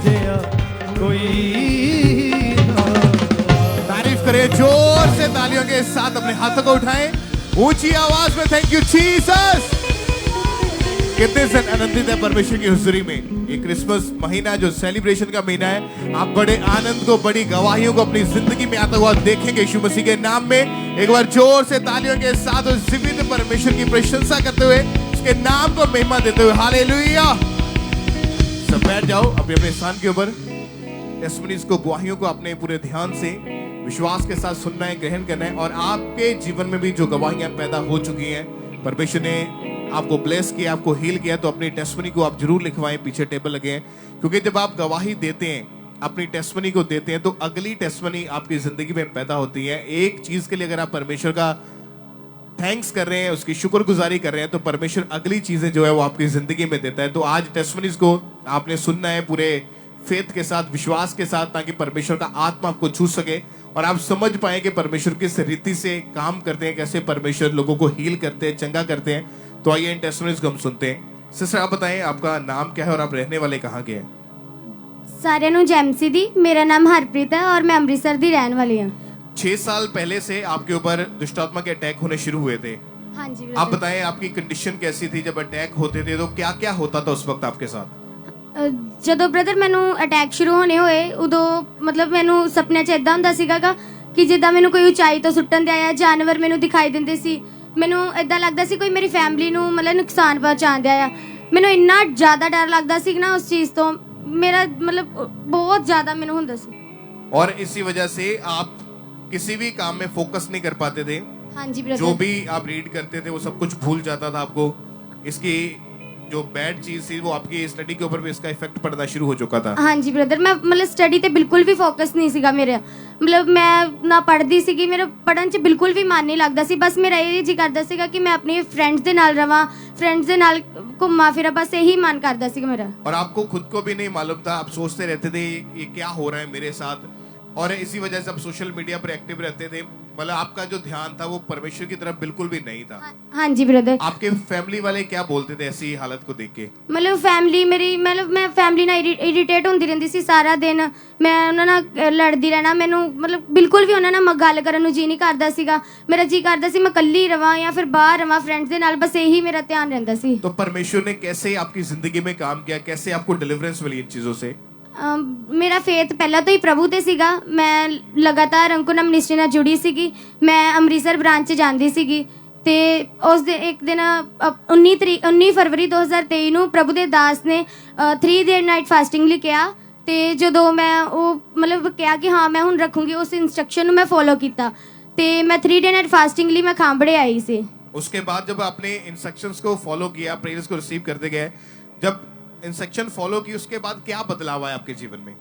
जिया कोई ना। तारीफ करें जोर से, तालियों के साथ अपने हाथों को उठाएं ऊंची आवाज में। Thank you Jesus. कितने से आनंदित है परमेश्वर की हुजूरी में। ये क्रिसमस महीना जो सेलिब्रेशन का महीना है, आप बड़े आनंद को, बड़ी गवाहियों को अपनी जिंदगी में आता हुआ देखेंगे यीशु मसीह के नाम में। एक बार जोर से तालियों के साथ उस जीवित परमेश्वर की प्रशंसा करते हुए, उसके नाम को महिमा देते हुए हालेलुया। सब बैठ जाओ अपने अपने स्थान के ऊपर। टेस्टिमनीज को, गवाहियों को अपने पूरे ध्यान से विश्वास के साथ सुनना है, ग्रहण करना है। और आपके जीवन में भी जो गवाहियां पैदा हो चुकी हैं, परमेश्वर ने आपको ब्लेस किया, आपको हील किया, तो अपनी टेस्टिमनी को आप जरूर लिखवाएं। पीछे टेबल लगे हैं, क्योंकि जब आप गवाही देते हैं, अपनी टेस्टिमनी को देते हैं, तो अगली टेस्टिमनी आपकी जिंदगी में पैदा होती है। एक चीज के लिए अगर आप परमेश्वर का थैंक्स कर रहे हैं, उसकी शुक्रगुजारी कर रहे हैं, तो परमेश्वर अगली चीजें जो है वो आपकी जिंदगी में देता है। तो आज टेस्टिमनीज को आपने सुनना है पूरे फेथ के साथ, विश्वास के साथ, ताकि परमेश्वर का आत्मा आपको छू सके और आप समझ पाए कि परमेश्वर किस रीति से काम करते हैं, कैसे परमेश्वर लोगों को हील करते हैं, चंगा करते हैं। तो आइए इन टेस्टिमनीज को हम सुनते हैं। सिस्टर आप बताएं, आपका नाम क्या है और आप रहने वाले कहाँ के हैं? सारे नु जैमसी दी, मेरा नाम हरप्रीत है और मैं अमृतसर दी रहने वाली हूँ। 6 साल पहले से आपके ऊपर दुष्टात्मा के अटैक होने शुरू हुए थे। हाँ जी ब्रदर। आप बताएं आपकी कंडीशन कैसी थी जब अटैक होते थे, तो क्या क्या होता था उस वक्त आपके साथ? ਜਦੋਂ ਬ੍ਰਦਰ ਮੈਨੂੰ ਅਟੈਕ ਸ਼ੁਰੂ ਹੋਣੇ ਹੋਏ, ਉਦੋਂ ਮਤਲਬ ਮੈਨੂੰ ਸੁਪਨੇ 'ਚ ਇਦਾਂ ਹੁੰਦਾ ਸੀਗਾ ਕਿ ਜਿੱਦਾਂ ਮੈਨੂੰ ਕੋਈ ਉਚਾਈ ਤੋਂ ਸੁੱਟਣ ਦੇ ਆਇਆ, ਜਾਨਵਰ ਮੈਨੂੰ ਦਿਖਾਈ ਦਿੰਦੇ ਸੀ। ਮੈਨੂੰ ਇਦਾਂ ਲੱਗਦਾ ਸੀ ਕੋਈ ਮੇਰੀ ਫੈਮਿਲੀ ਨੂੰ ਮਤਲਬ ਨੁਕਸਾਨ ਪਹੁੰਚਾਉਂਦਾ ਆ। ਮੈਨੂੰ ਇੰਨਾ ਜ਼ਿਆਦਾ ਡਰ ਲੱਗਦਾ ਸੀ ਨਾ ਉਸ ਚੀਜ਼ ਤੋਂ, ਮੇਰਾ ਮਤਲਬ ਬਹੁਤ ਜ਼ਿਆਦਾ ਮੈਨੂੰ ਹੁੰਦਾ ਸੀ। और इसी वजह से आप किसी भी काम में फोकस नहीं कर पाते थे। हाँ जी जो ब्रदर। भी आप रीड करते थे वो सब कुछ भूल जाता था आपको। इसकी जो बैड चीज थी वो आपकी स्टडी के ऊपर भी इसका इफेक्ट पड़ना शुरू हो चुका था। हाँ जी ब्रदर, मैं मतलब स्टडी ਤੇ ਬਿਲਕੁਲ ਵੀ ਫੋਕਸ ਨਹੀਂ ਸੀਗਾ ਮੇਰਾ। ਮਤਲਬ ਮੈਂ ਨਾ ਪੜ੍ਹਦੀ ਸੀਗੀ, ਮੇਰਾ ਪੜ੍ਹਨ 'ਚ ਬਿਲਕੁਲ ਵੀ ਮਨ ਨਹੀਂ ਲੱਗਦਾ ਸੀ। ਬਸ ਮੇਰਾ ਇਹ ਜੀ ਕਰਦਾ ਸੀਗਾ ਕਿ ਮੈਂ ਆਪਣੇ ਫਰੈਂਡਸ ਦੇ ਨਾਲ ਰਵਾਂ, ਫਰੈਂਡਸ ਦੇ ਨਾਲ ਘੁੰਮਾਂ ਫਿਰਾਂ, बस यही मन करता ਸੀਗਾ मेरा। और आपको खुद को भी नहीं मालूम था, आप सोचते रहते थे ये क्या हो रहा है मेरे साथ। और इसी वजह से आप सोशल मीडिया पर एक्टिव रहते थे। मतलब आपका जो ध्यान था वो परमेश्वर की तरफ बिल्कुल भी नहीं था। हाँ जी ब्रदर। आपके फैमिली वाले क्या बोलते थे ऐसी हालत को देख के? मतलब फैमिली मेरी, मतलब मैं फैमिली ਨਾਲ ਇਰੀਟੇਟ ਹੁੰਦੀ ਰਹਿੰਦੀ ਸੀ ਸਾਰਾ ਦਿਨ। ਮੈਂ ਉਹਨਾਂ ਨਾਲ ਲੜਦੀ ਰਹਿਣਾ, ਮੈਨੂੰ ਮਤਲਬ ਬਿਲਕੁਲ ਵੀ ਉਹਨਾਂ ਨਾਲ ਗੱਲ ਕਰਨ ਨੂੰ ਜੀ ਨਹੀਂ ਕਰਦਾ ਸੀਗਾ। ਮੇਰਾ ਜੀ ਕਰਦਾ ਸੀ ਮੈਂ ਇਕੱਲੀ ਰਵਾਂ ਜਾਂ ਫਿਰ ਬਾਹਰ ਰਵਾਂ ਫਰੈਂਡਸ ਦੇ ਨਾਲ, ਬਸ ਇਹੀ ਮੇਰਾ ਧਿਆਨ ਰਹਿੰਦਾ ਸੀ। तो परमेश्वर ने कैसे आपकी जिंदगी में काम किया, कैसे आपको डिलीवरेंस मिली इन चीजों से? ਮੇਰਾ ਫੇਥ ਪਹਿਲਾਂ ਤੋਂ ਹੀ ਪ੍ਰਭੂ ਤੇ ਸੀਗਾ। ਮੈਂ ਲਗਾਤਾਰ ਅੰਕੁਨਾ ਮਿਨਿਸਟਰੀ ਨਾਲ ਜੁੜੀ ਸੀਗੀ। ਮੈਂ ਅੰਮ੍ਰਿਤਸਰ ਬ੍ਰਾਂਚ 'ਚ ਜਾਂਦੀ ਸੀਗੀ ਤੇ ਉਸ ਦੇ ਇੱਕ ਦਿਨ 19 ਫਰਵਰੀ 2023 ਨੂੰ ਪ੍ਰਭੂ ਦੇ ਦਾਸ ਨੇ 3 ਡੇ ਨਾਈਟ ਫਾਸਟਿੰਗ ਲਈ ਕਿਹਾ। ਤੇ ਜਦੋਂ ਮੈਂ ਉਹ ਮਤਲਬ ਕਿਹਾ ਕਿ ਹਾਂ ਮੈਂ ਹੁਣ ਰੱਖੂੰਗੀ, ਉਸ ਇੰਸਟਰਕਸ਼ਨ ਨੂੰ ਮੈਂ ਫੋਲੋ ਕੀਤਾ ਤੇ ਮੈਂ 3 ਡੇ ਨਾਈਟ ਫਾਸਟਿੰਗ ਲਈ ਮੈਂ ਖਾਂਬੜੇ ਆਈ ਸੀ। उसके बाद जब आपने इंस्ट्रक्शंस को फॉलो किया, प्रेयर्स को रिसीव करते गए, जब इंस्ट्रक्शन फॉलो की, उसके बाद क्या बदलाव आया आपके जीवन में?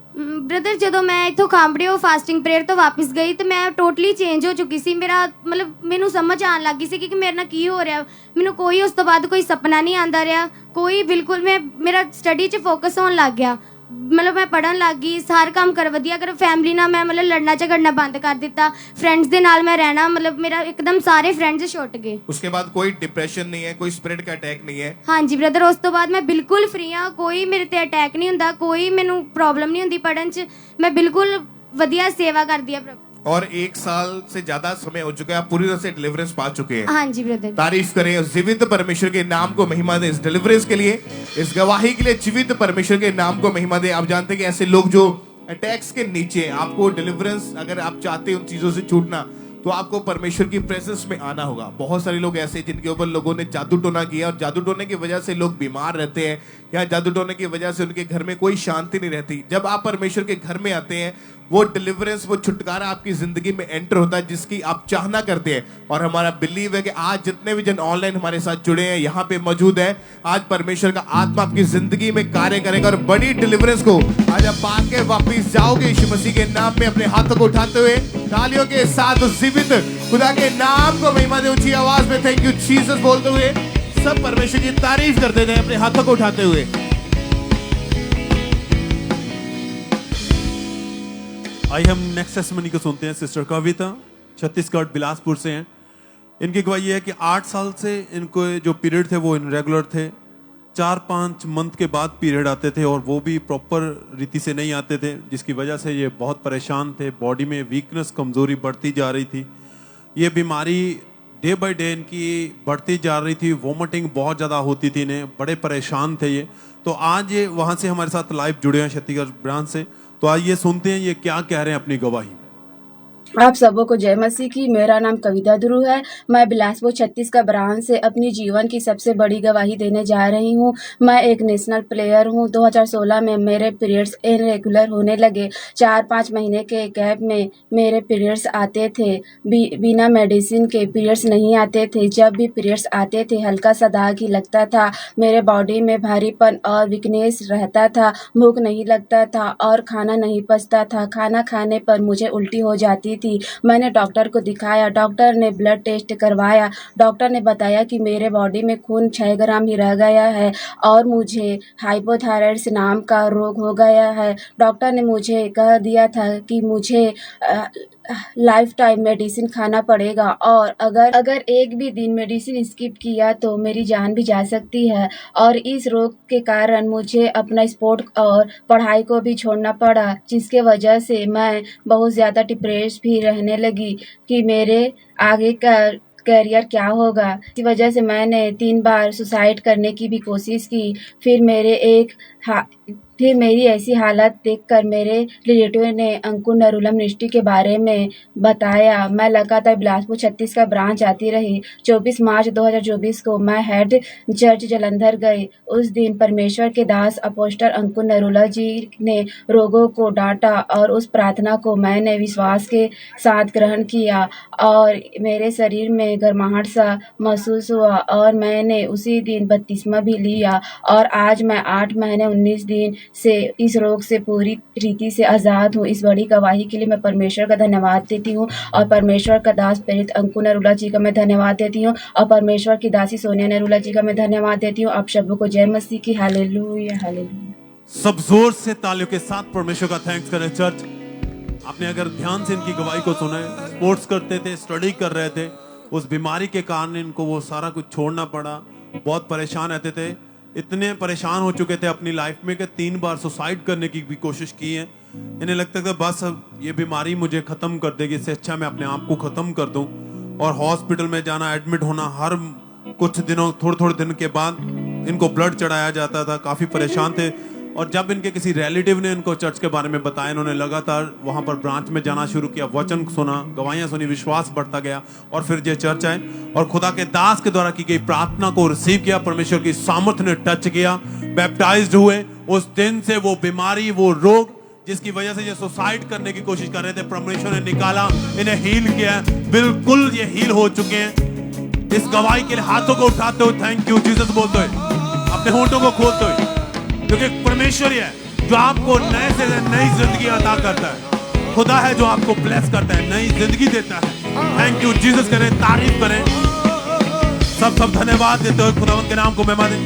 ਬ੍ਰਦਰ ਜਦੋਂ ਮੈਂ ਇੱਥੋਂ ਖਾਂਬੜਿਓ ਫਾਸਟਿੰਗ ਪ੍ਰੇਅਰ ਤੋਂ ਵਾਪਸ ਗਈ ਤੇ ਮੈਂ ਟੋਟਲੀ ਚੇਂਜ ਹੋ ਚੁੱਕੀ ਸੀ। ਮੇਰਾ ਮਤਲਬ ਮੈਨੂੰ ਸਮਝ ਆਉਣ ਲੱਗੀ ਸੀ ਕਿ ਮੇਰੇ ਨਾਲ ਕੀ ਹੋ ਰਿਹਾ। ਮੈਨੂੰ ਕੋਈ ਉਸ ਤੋਂ ਬਾਅਦ ਕੋਈ ਸੁਪਨਾ ਨਹੀਂ ਆਉਂਦਾ ਰਿਹਾ, ਕੋਈ ਬਿਲਕੁਲ। ਮੇਰਾ ਸਟੱਡੀ 'ਚ ਫੋਕਸ ਹੋਣ ਲੱਗ ਗਿਆ। ਮਤਲਬ ਮੈਂ ਪੜ੍ਹਨ ਲੱਗ ਗਈ, ਹਰ ਕੰਮ ਵਧੀਆ ਕਰ। ਫੈਮਿਲੀ ਨਾਲ ਮੈਂ ਮਤਲਬ ਲੜਨਾ ਝਗੜਨਾ ਬੰਦ ਕਰ ਦਿੱਤਾ। ਫਰੈਂਡਸ ਦੇ ਨਾਲ ਮੈਂ ਰਹਿਣਾ, ਮਤਲਬ ਮੇਰਾ ਇੱਕਦਮ ਸਾਰੇ ਫਰੈਂਡਸ ਛੁੱਟ ਗਏ। उसके बाद कोई डिप्रेशन नहीं है, कोई स्पिरिट का अटैक नहीं है? ਹਾਂਜੀ ਬ੍ਰਦਰ, ਉਸ ਤੋਂ ਬਾਅਦ ਮੈਂ ਬਿਲਕੁਲ ਫ੍ਰੀ ਹਾਂ। ਕੋਈ ਮੇਰੇ ਤੇ ਅਟੈਕ ਨਹੀਂ ਹੁੰਦਾ, ਕੋਈ ਮੈਨੂੰ ਪ੍ਰੋਬਲਮ नहीं ਹੁੰਦੀ ਪੜ੍ਹਨ 'ਚ। ਮੈਂ ਬਿਲਕੁਲ ਵਧੀਆ ਸੇਵਾ ਕਰਦੀ ਆ ਪ੍ਰਭੂ। और 1 साल से ज्यादा समय हो चुका है, आप पूरी तरह से डिलीवरेंस पा चुके हैं। हाँ जी ब्रदर। तारीफ करें उस जीवित परमेश्वर के नाम को महिमा दे, इस डिलीवरेंस के लिए, इस गवाही के लिए जीवित परमेश्वर के नाम को महिमा दे। आप जानते हैं कि ऐसे लोग जो अटैक्स के नीचे, आपको डिलीवरेंस अगर आप चाहते हैं उन चीजों से छूटना, तो आपको परमेश्वर की प्रेजेंस में आना होगा। बहुत सारे लोग ऐसे जिनके ऊपर लोगों ने जादू टोना किया, और जादू टोने की वजह से लोग बीमार रहते हैं, या जादू टोने की वजह से उनके घर में कोई शांति नहीं रहती। जब आप परमेश्वर के घर में आते हैं, वो डिलीवरेंस, वो छुटकारा आपकी जिंदगी में एंटर होता है, जिसकी आप चाहना करते हैं। और हमारा बिलीव है कि आज जितने भी जन ऑनलाइन हमारे साथ जुड़े हैं, यहाँ पे मौजूद है, आज परमेश्वर का आत्मा आपकी जिंदगी में कार्य करेगा और बड़ी डिलीवरेंस को आज आप पाके वापिस जाओगे यीशु मसीह के नाम में। अपने हाथों को उठाते हुए तालियों के साथ उस जीवित खुदा के नाम को महिमा दे, ऊंची आवाज में थैंक यू जीसस बोलते हुए सब परमेश्वर की तारीफ करते थे अपने हाथों को उठाते हुए। आइए हम नेक्स्ट टेस्टिमनी को सुनते हैं। सिस्टर कविता छत्तीसगढ़ बिलासपुर से हैं। इनकी गवाही है कि 8 साल से इनको जो पीरियड थे वो इनरेगुलर थे। 4-5 मंथ के बाद पीरियड आते थे और वो भी प्रॉपर रीति से नहीं आते थे, जिसकी वजह से ये बहुत परेशान थे। बॉडी में वीकनेस, कमज़ोरी बढ़ती जा रही थी। ये बीमारी डे बाय डे इनकी बढ़ती जा रही थी। वोमिटिंग बहुत ज़्यादा होती थी इन्हें, बड़े परेशान थे ये। तो आज ये वहाँ से हमारे साथ लाइव जुड़े हैं छत्तीसगढ़ ब्रांच से। तो आइए सुनते हैं ये क्या कह रहे हैं अपनी गवाही में। आप सबों को जय मसीह की। मेरा नाम कविता ध्रुव है। मैं बिलासपुर छत्तीसगढ़ ब्रांच से अपनी जीवन की सबसे बड़ी गवाही देने जा रही हूँ। मैं एक नेशनल प्लेयर हूँ। 2016 में मेरे पीरियड्स इरेगुलर होने लगे। 4-5 महीने के गैप में मेरे पीरियड्स आते थे। बिना मेडिसिन के पीरियड्स नहीं आते थे। जब भी पीरियड्स आते थे हल्का सा दाग ही लगता था। मेरे बॉडी में भारीपन और वीकनेस रहता था। भूख नहीं लगता था और खाना नहीं पचता था। खाना खाने पर मुझे उल्टी हो जाती थी। मैंने डॉक्टर को दिखाया। डॉक्टर ने ब्लड टेस्ट करवाया। डॉक्टर ने बताया कि मेरे बॉडी में खून 6 ग्राम ही रह गया है और मुझे हाइपोथायराइड्स नाम का रोग हो गया है। डॉक्टर ने मुझे कह दिया था कि मुझे लाइफ टाइम मेडिसिन खाना पड़ेगा और अगर एक भी दिन मेडिसिन स्किप किया तो मेरी जान भी जा सकती है। और इस रोग के कारण मुझे अपना स्पोर्ट और पढ़ाई को भी छोड़ना पड़ा, जिसके वजह से मैं बहुत ज़्यादा डिप्रेस भी रहने लगी कि मेरे आगे का करियर क्या होगा। इसी वजह से मैंने 3 बार सुसाइड करने की भी कोशिश की। फिर मेरी ऐसी हालत देखकर मेरे रिलेटिव ने अंकुर नरूला मिनिस्ट्री के बारे में बताया। मैं लगातार बिलासपुर छत्तीसगढ़ ब्रांच जाती रही। 24 मार्च 2024 को मैं हेड जज जलंधर गई। उस दिन परमेश्वर के दास अपोस्टल अंकुर नरूला जी ने रोगों को डांटा और उस प्रार्थना को मैंने विश्वास के साथ ग्रहण किया और मेरे शरीर में गर्माहट सा महसूस हुआ और मैंने उसी दिन बपतिस्मा भी लिया और आज मैं 8 महीने 19 दिन से इस रोग से पूरी रीति से आज़ाद हूँ। इस बड़ी गवाही के लिए मैं परमेश्वर का धन्यवाद देती हूँ और परमेश्वर का दास प्रेरित अंकुर नरूला जी का मैं धन्यवाद देती हूँ और परमेश्वर की दासी सोनिया नरूला जी का मैं धन्यवाद देती हूँ। आप सबों को जय मसीह की। Hallelujah hallelujah. सब जोर से तालियों के साथ परमेश्वर का थैंक्स करें। चर्च, आपने अगर ध्यान से इनकी गवाही को सुना है, स्पोर्ट्स करते थे, स्टडी कर रहे थे, उस बीमारी के कारण इनको वो सारा कुछ छोड़ना पड़ा। बहुत परेशान रहते थे, इतने परेशान हो चुके थे अपनी लाइफ में कि 3 बार सुसाइड करने की भी कोशिश की है। इन्हें लगता था बस अब ये बीमारी मुझे खत्म कर देगी, इससे अच्छा मैं अपने आप को खत्म कर दूं। और हॉस्पिटल में जाना, एडमिट होना, हर कुछ दिनों थोड़े दिन के बाद इनको ब्लड चढ़ाया जाता था। काफी परेशान थे और जब इनके किसी रिलेटिव ने इनको चर्च के बारे में बताया, इन्होंने लगातार वहां पर ब्रांच में जाना शुरू किया, वचन सुना, गवाहियां सुनी, विश्वास बढ़ता गया और फिर ये चर्च आए और खुदा के दास के द्वारा की गई प्रार्थना को रिसीव किया। परमेश्वर की सामर्थ ने टच किया, बैप्टाइज्ड हुए। उस दिन से वो बीमारी, वो रोग जिसकी वजह से ये सुसाइड करने की कोशिश कर रहे थे, परमेश्वर ने निकाला, इन्हें हील किया। बिल्कुल ये हील हो चुके हैं। इस गवाही के लिए हाथों को उठाते हुए थैंक यू जीसस बोलते हुए, अपने होठों को खोलते हुए, क्योंकि परमेश्वर ही है जो आपको नए से नई जिंदगी अता करता है। खुदा है जो आपको ब्लेस करता है, नई जिंदगी देता है। थैंक यू जीसस करें, तारीफ करें, सब धन्यवाद देते हुए खुदावंत के नाम को महिमा दें।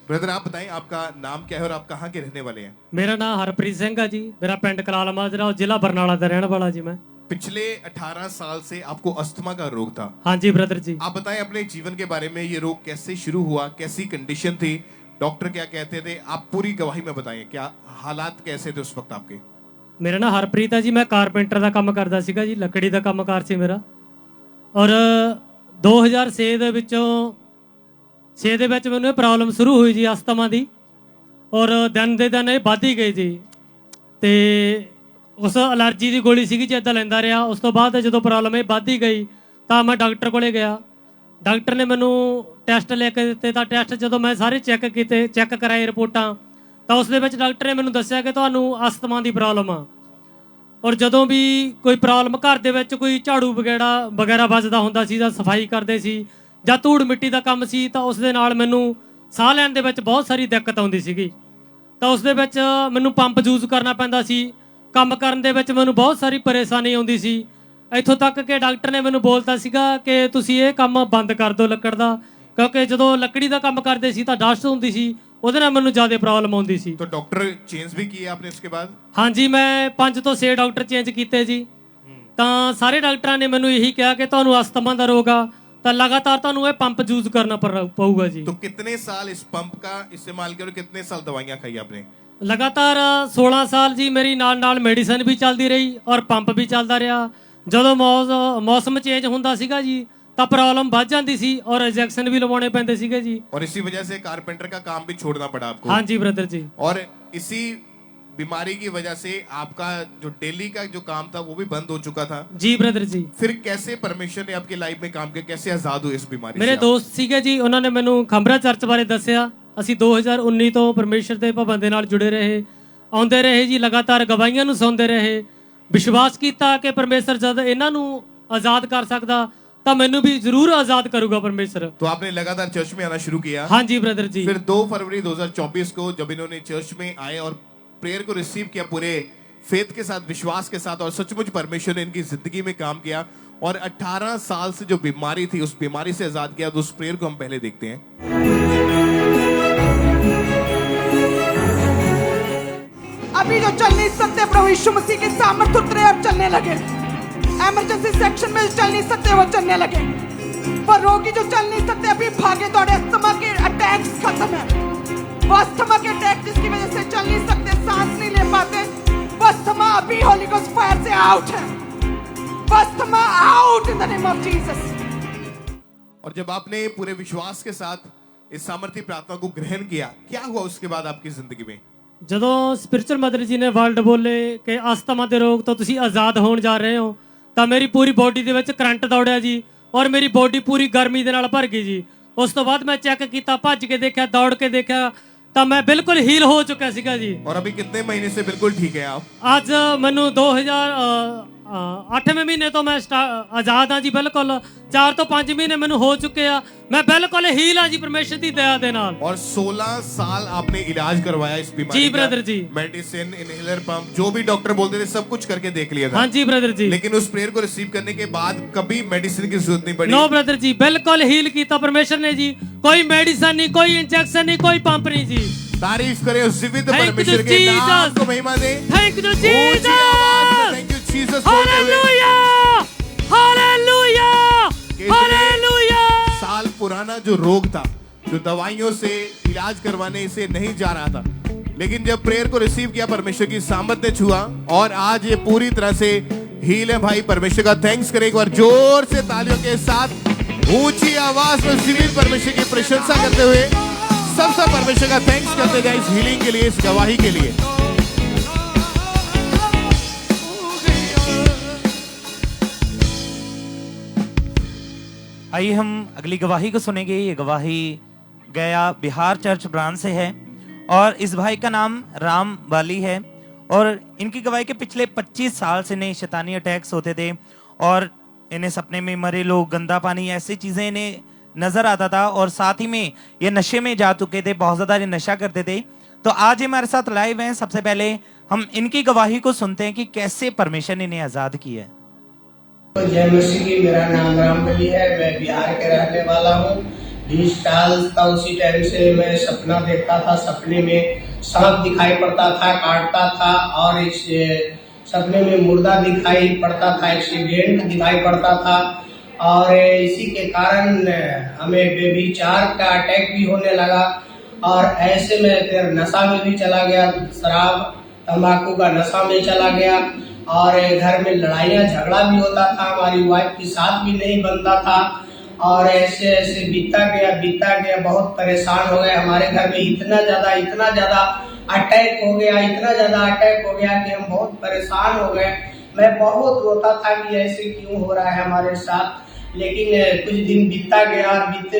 ब्रदर आप बताएं आपका नाम क्या है और आप कहाँ के रहने वाले हैं? मेरा नाम हरप्रीत सिंह है जी। मेरा पिंड कलाल माजरा और जिला बरनाला का रहने वाला जी। मैं पिछले 18 साल से आपको अस्थमा का रोग था। हाँ जी ब्रदर जी। आप बताएं अपने जीवन के बारे में, ये रोग कैसे शुरू हुआ, कैसी कंडीशन थी, डॉक्टर क्या कहते थे, आप पूरी गवाही में बताएं क्या हालात कैसे थे उस वक्त आपके? मेरा नाम हरप्रीत है जी। मैं कारपेंटर का काम करता सीगा जी, लकड़ी का कामकार ਸੀ ਮੇਰਾ। ਔਰ 2006 ਦੇ ਵਿੱਚ ਮੈਨੂੰ ਇਹ ਪ੍ਰੋਬਲਮ ਸ਼ੁਰੂ ਹੋਈ ਜੀ ਅਸਥਮਾ ਦੀ ਔਰ ਦਿਨ ਦੇ ਦਿਨ ਇਹ ਵੱਧਦੀ ਗਈ ਜੀ ਤੇ ਉਸ ਅਲਰਜੀ ਦੀ ਗੋਲੀ ਸੀਗੀ ਜੀ, ਇੱਦਾਂ ਲੈਂਦਾ ਰਿਹਾ। ਉਸ ਤੋਂ ਬਾਅਦ ਜਦੋਂ ਪ੍ਰੋਬਲਮ ਇਹ ਵੱਧਦੀ ਗਈ ਤਾਂ ਮੈਂ ਡਾਕਟਰ ਕੋਲੇ ਗਿਆ। ਡਾਕਟਰ ਨੇ ਮੈਨੂੰ ਟੈਸਟ ਲੈ ਕੇ ਦਿੱਤੇ ਤਾਂ ਟੈਸਟ ਜਦੋਂ ਮੈਂ ਸਾਰੇ ਚੈੱਕ ਕੀਤੇ, ਚੈੱਕ ਕਰਾਏ ਰਿਪੋਰਟਾਂ, ਤਾਂ ਉਸ ਦੇ ਵਿੱਚ ਡਾਕਟਰ ਨੇ ਮੈਨੂੰ ਦੱਸਿਆ ਕਿ ਤੁਹਾਨੂੰ ਅਸਥਮਾ ਦੀ ਪ੍ਰੋਬਲਮ ਆ। ਔਰ ਜਦੋਂ ਵੀ ਕੋਈ ਪ੍ਰੋਬਲਮ ਘਰ ਦੇ ਵਿੱਚ ਕੋਈ ਝਾੜੂ ਵਗੈਰਾ ਵੱਜਦਾ ਹੁੰਦਾ ਸੀ ਜਾਂ ਸਫਾਈ ਕਰਦੇ ਸੀ ਜਾਂ ਧੂੜ ਮਿੱਟੀ ਦਾ ਕੰਮ ਸੀ ਤਾਂ ਉਸ ਦੇ ਨਾਲ ਮੈਨੂੰ ਸਾਹ ਲੈਣ ਦੇ ਵਿੱਚ ਬਹੁਤ ਸਾਰੀ ਦਿੱਕਤ ਆਉਂਦੀ ਸੀਗੀ। ਤਾਂ ਉਸ ਦੇ ਵਿੱਚ ਮੈਨੂੰ ਪੰਪ ਯੂਜ਼ ਕਰਨਾ ਪੈਂਦਾ ਸੀ। ਕੰਮ ਕਰਨ ਦੇ ਵਿੱਚ ਮੈਨੂੰ ਬਹੁਤ ਸਾਰੀ ਪਰੇਸ਼ਾਨੀ ਆਉਂਦੀ ਸੀ। ਇੱਥੋਂ ਤੱਕ ਕਿ ਡਾਕਟਰ ਨੇ ਮੈਨੂੰ ਬੋਲਤਾ ਸੀਗਾ ਕਿ ਤੁਸੀਂ ਇਹ ਕੰਮ ਬੰਦ ਕਰ ਦਿਓ ਲੱਕੜ ਦਾ, ਕਿਉਂਕਿ ਜਦੋਂ ਲੱਕੜੀ ਦਾ ਕੰਮ ਕਰਦੇ ਸੀ ਤਾਂ ਡਸਟ ਹੁੰਦੀ ਸੀ, ਉਹਦੇ ਨਾਲ ਮੈਨੂੰ ਜ਼ਿਆਦਾ ਪ੍ਰੋਬਲਮ ਆਉਂਦੀ ਸੀ। तो डॉक्टर चेंज भी किए आपने उसके बाद? ਹਾਂਜੀ, ਮੈਂ 5 ਤੋਂ 6 ਡਾਕਟਰ ਚੇਂਜ ਕੀਤੇ ਜੀ। ਤਾਂ ਸਾਰੇ ਡਾਕਟਰਾਂ ਨੇ ਮੈਨੂੰ ਇਹੀ ਕਿਹਾ ਕਿ ਤੁਹਾਨੂੰ ਅਸਥਮਾ ਦਾ ਰੋਗ ਆ, ਤਾਂ ਲਗਾਤਾਰ ਤੁਹਾਨੂੰ ਇਹ ਪੰਪ ਯੂਜ਼ ਕਰਨਾ ਪਊਗਾ ਜੀ। तो कितने साल इस पंप का इस्तेमाल किया और कितने साल दवाइयां खाई आपने? ਲਗਾਤਾਰ 16 ਸਾਲ ਜੀ ਮੇਰੀ ਨਾਲ ਮੈਡੀਸਨ ਵੀ ਚੱਲਦੀ ਰਹੀ ਔਰ ਪੰਪ ਵੀ ਚੱਲਦਾ ਰਿਹਾ। ਜਦੋਂ ਮੌਸਮ ਚੇਂਜ ਹੁੰਦਾ ਸੀਗਾ ਜੀ ਤਾਂ ਪ੍ਰੋਬਲਮ ਵੱਧ ਜਾਂਦੀ ਸੀ ਔਰ ਇੰਜੈਕਸ਼ਨ ਵੀ ਲਵਾਉਣੇ ਪੈਂਦੇ ਸੀਗੇ ਜੀ। और इसी वजह से कारपेंटर का काम भी छोड़ना पड़ा आपको? हाँ जी ब्रदर जी। और इसी बीमारी की वजह से आपका जो डेली का जो काम था वो भी बंद हो चुका था? जी ब्रदर जी। फिर कैसे परमेश्वर ने आपकी लाइफ में काम किया, कैसे आजाद हुए इस बीमारी ਮੇਰੇ से? ਦੋਸਤ ਸੀਗੇ ਜੀ, ਉਹਨਾਂ ਨੇ ਮੈਨੂੰ ਖੰਬਰਾ ਚਰਚ ਬਾਰੇ ਦੱਸਿਆ। ਅਸੀਂ 2019 ਤੋਂ ਪਰਮੇਸ਼ਰ ਦੇ ਭਵਨ ਦੇ ਨਾਲ ਜੁੜੇ ਰਹੇ, ਆਉਂਦੇ ਰਹੇ ਜੀ, ਲਗਾਤਾਰ ਗਵਾਹੀਆਂ ਨੂੰ ਸੁਣਦੇ ਰਹੇ, ਵਿਸ਼ਵਾਸ ਕੀਤਾ ਕਿ ਪਰਮੇਸ਼ਰ ਜਦ ਇਹਨਾਂ ਨੂੰ ਆਜ਼ਾਦ ਕਰ ਸਕਦਾ ਤਾਂ ਮੈਨੂੰ ਵੀ ਜ਼ਰੂਰ ਆਜ਼ਾਦ ਕਰੂਗਾ ਪਰਮੇਸ਼ਰ। तो आपने लगातार चर्च में आना शुरू किया? हाँ जी ब्रदर जी। फिर 2 फरवरी 2024 को जब इन्होंने चर्च में आए और प्रेयर को रिसीव किया पूरे फेथ के साथ, विश्वास के साथ, और सचमुच परमेश्वर ने इनकी जिंदगी में काम किया और 18 साल से जो बीमारी थी उस बीमारी से आजाद किया। तो उस प्रेयर को हम पहले देखते हैं। अभी जो चल नहीं सकते प्रभु यीशु मसीह के सामर्थ उतरे और चलने लगे। इमरजेंसी सेक्शन में चल नहीं सकते वो चलने लगे। पर रोगी जो चल नहीं सकते अभी भागे दौड़े, अस्थमा के अटैक्स खत्म है। वो अस्थमा के अटैक जिसकी वजह से चल नहीं सकते, सांस नहीं ले पाते, वो अस्थमा अभी होली गोस्ट फायर से आउट है। वो asthma out in the name of Jesus. और जब आपने पूरे विश्वास के साथ इस सामर्थ्य प्रार्थना को ग्रहण किया, क्या हुआ उसके बाद आपकी जिंदगी में? ਜਦੋਂ ਸਪਿਰਚੁਅਲ ਮਦਰ ਜੀ ਨੇ ਵਰਡ ਬੋਲੇ ਕਿ ਅਸਥਮਾ ਦੇ ਰੋਗ ਤੋਂ ਤੁਸੀਂ ਆਜ਼ਾਦ ਹੋਣ ਜਾ ਰਹੇ ਹੋ, ਤਾਂ ਮੇਰੀ ਪੂਰੀ ਬੋਡੀ ਦੇ ਵਿੱਚ ਕਰੰਟ ਦੌੜਿਆ ਜੀ ਔਰ ਮੇਰੀ ਬੋਡੀ ਪੂਰੀ ਗਰਮੀ ਦੇ ਨਾਲ ਭਰ ਗਈ ਜੀ। ਉਸ ਤੋਂ ਬਾਅਦ ਮੈਂ ਚੈੱਕ ਕੀਤਾ, ਭੱਜ ਕੇ ਦੇਖਿਆ, ਦੌੜ ਕੇ ਦੇਖਿਆ ਤਾਂ ਮੈਂ ਬਿਲਕੁਲ ਹੀਲ ਹੋ ਚੁੱਕਿਆ ਸੀਗਾ ਜੀ। और अभी कितने महीने से बिल्कुल ठीक है आप? ਅੱਜ ਮੈਨੂੰ 2008ਵੇਂ ਮਹੀਨੇ ਤੋਂ ਮੈਂ ਆਜ਼ਾਦ ਹਾਂ ਜੀ ਬਿਲकुल। 4 ਤੋਂ 5 ਮਹੀਨੇ ਮੈਨੂੰ ਹੋ ਚੁੱਕੇ ਆ, मैं बिल्कुल हील हाँ जी परमेश्वर की दया दे नाल। और 16 साल आपने इलाज करवाया इस बीमारी जी ब्रदर जी। मेडिसिन, इनहेलर पंप, जो भी डॉक्टर बोलते थे सब कुछ करके देख लिया था। हाँ जी ब्रदर जी। लेकिन उस प्रेयर को रिसीव करने के बाद कभी मेडिसिन की जरूरत नहीं पड़ी? नो ब्रदर जी, बिल्कुल हील किया परमेश्वर ने जी। कोई मेडिसिन नहीं, कोई इंजेक्शन नहीं, कोई पंप नहीं जी। तारीफ करें उस जीवित परमेश्वर के नाम को, महिमा दे। Thank you Jesus, thank you Jesus. Hallelujah, hallelujah, hallelujah. साल पुराना जो रोग था, जो दवाइयों से इलाज करवाने से नहीं जा रहा था, लेकिन जब प्रेयर को रिसीव किया परमेश्वर की सामर्थ ने छुआ और आज ये पूरी तरह से हील है। भाई परमेश्वर का थैंक्स करें एक बार जोर से तालियों के साथ, ऊंची आवाज में जीवित परमेश्वर की प्रशंसा करते हुए सब परमेश्वर का थैंक्स करते जाए इस हीलिंग के लिए, इस गवाही के लिए। आइए हम अगली गवाही को सुनेंगे। ये गवाही गया बिहार चर्च ब्रांच से है और इस भाई का नाम राम वाली है और इनकी गवाही के पिछले 25 साल से इन्हें शैतानी अटैक्स होते थे और इन्हें सपने में मरे लोग, गंदा पानी, ऐसी चीजें इन्हें नजर आता था और साथ ही में ये नशे में जा चुके थे, बहुत ज्यादा ये नशा करते थे। तो आज ये हमारे साथ लाइव हैं। सबसे पहले हम इनकी गवाही को सुनते हैं कि कैसे परमेश्वर ने इन्हें आजाद किया है। जय मसीह की। मेरा नाम रामबली है, मैं बिहार के रहने वाला हूँ। 20 साल का उसी टाइम से मैं सपना देखता था, सपने में सांप दिखाई पड़ता था, काटता था और इस सपने में मुर्दा दिखाई पड़ता था, एक्सीडेंट दिखाई पड़ता था और इसी के कारण हमें बेविचार का अटैक भी होने लगा और ऐसे में फिर नशा में भी चला गया, शराब तंबाकू का नशा में चला गया और घर में लड़ाइयाँ झगड़ा भी होता था, हमारी वाइफ के साथ भी नहीं बनता था और ऐसे ऐसे बीता गया, बहुत परेशान हो गए। हमारे घर में इतना ज्यादा अटैक हो गया, कि हम बहुत परेशान हो गए। मैं बहुत रोता था कि ऐसे क्यों हो रहा है हमारे साथ, लेकिन कुछ दिन बीता गया और बीते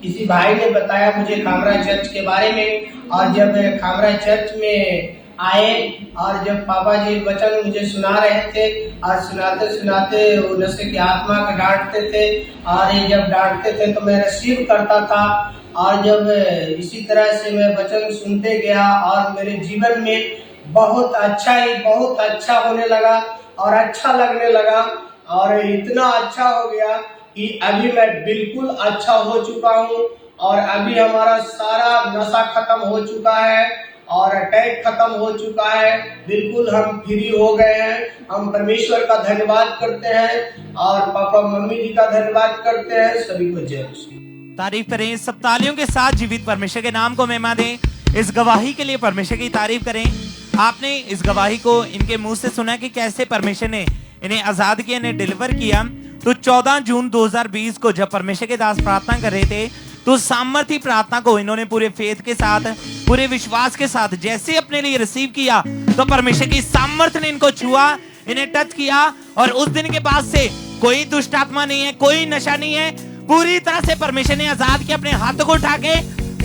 किसी भाई ने बताया मुझे खामरा चर्च के बारे में और जब खामरा चर्च में आए और जब पापा जी वचन मुझे सुना रहे थे और सुनाते वो नशे की आत्मा को डांटते थे और ये जब डांटते थे तो मैं रिसीव करता था और जब इसी तरह से मैं वचन सुनते गया और मेरे जीवन में बहुत अच्छा होने लगा और अच्छा लगने लगा और इतना अच्छा हो गया कि अभी मैं बिल्कुल अच्छा हो चुका हूँ और अभी हमारा सारा नशा खत्म हो चुका है और अटैक खत्म हो चुका है, बिल्कुल हम फ्री हो गए हैं। हम परमेश्वर का धन्यवाद करते हैं और पापा मम्मी जी का धन्यवाद करते हैं। सभी को जय मसीह। तारीफ करें, सब तालियों के साथ जीवित परमेश्वर के नाम को महिमा दें। इस गवाही के लिए परमेश्वर की तारीफ करें। आपने इस गवाही को इनके मुंह से सुना कि कैसे परमेश्वर ने इन्हें आजाद किया, इन्हें डिलीवर किया। तो 14 जून 2020 को जब परमेश्वर के दास प्रार्थना कर रहे थे तो सामर्थी प्रार्थना को इन्होंने पूरे फेथ के साथ, पूरे विश्वास के साथ जैसे अपने लिए रिसीव किया तो परमेश्वर की सामर्थ ने इनको छुआ, इन्हें टच किया और उस दिन के बाद से कोई दुष्ट आत्मा नहीं है, कोई नशा नहीं है, पूरी तरह से परमेश्वर ने आजाद किया। अपने हाथों को उठा के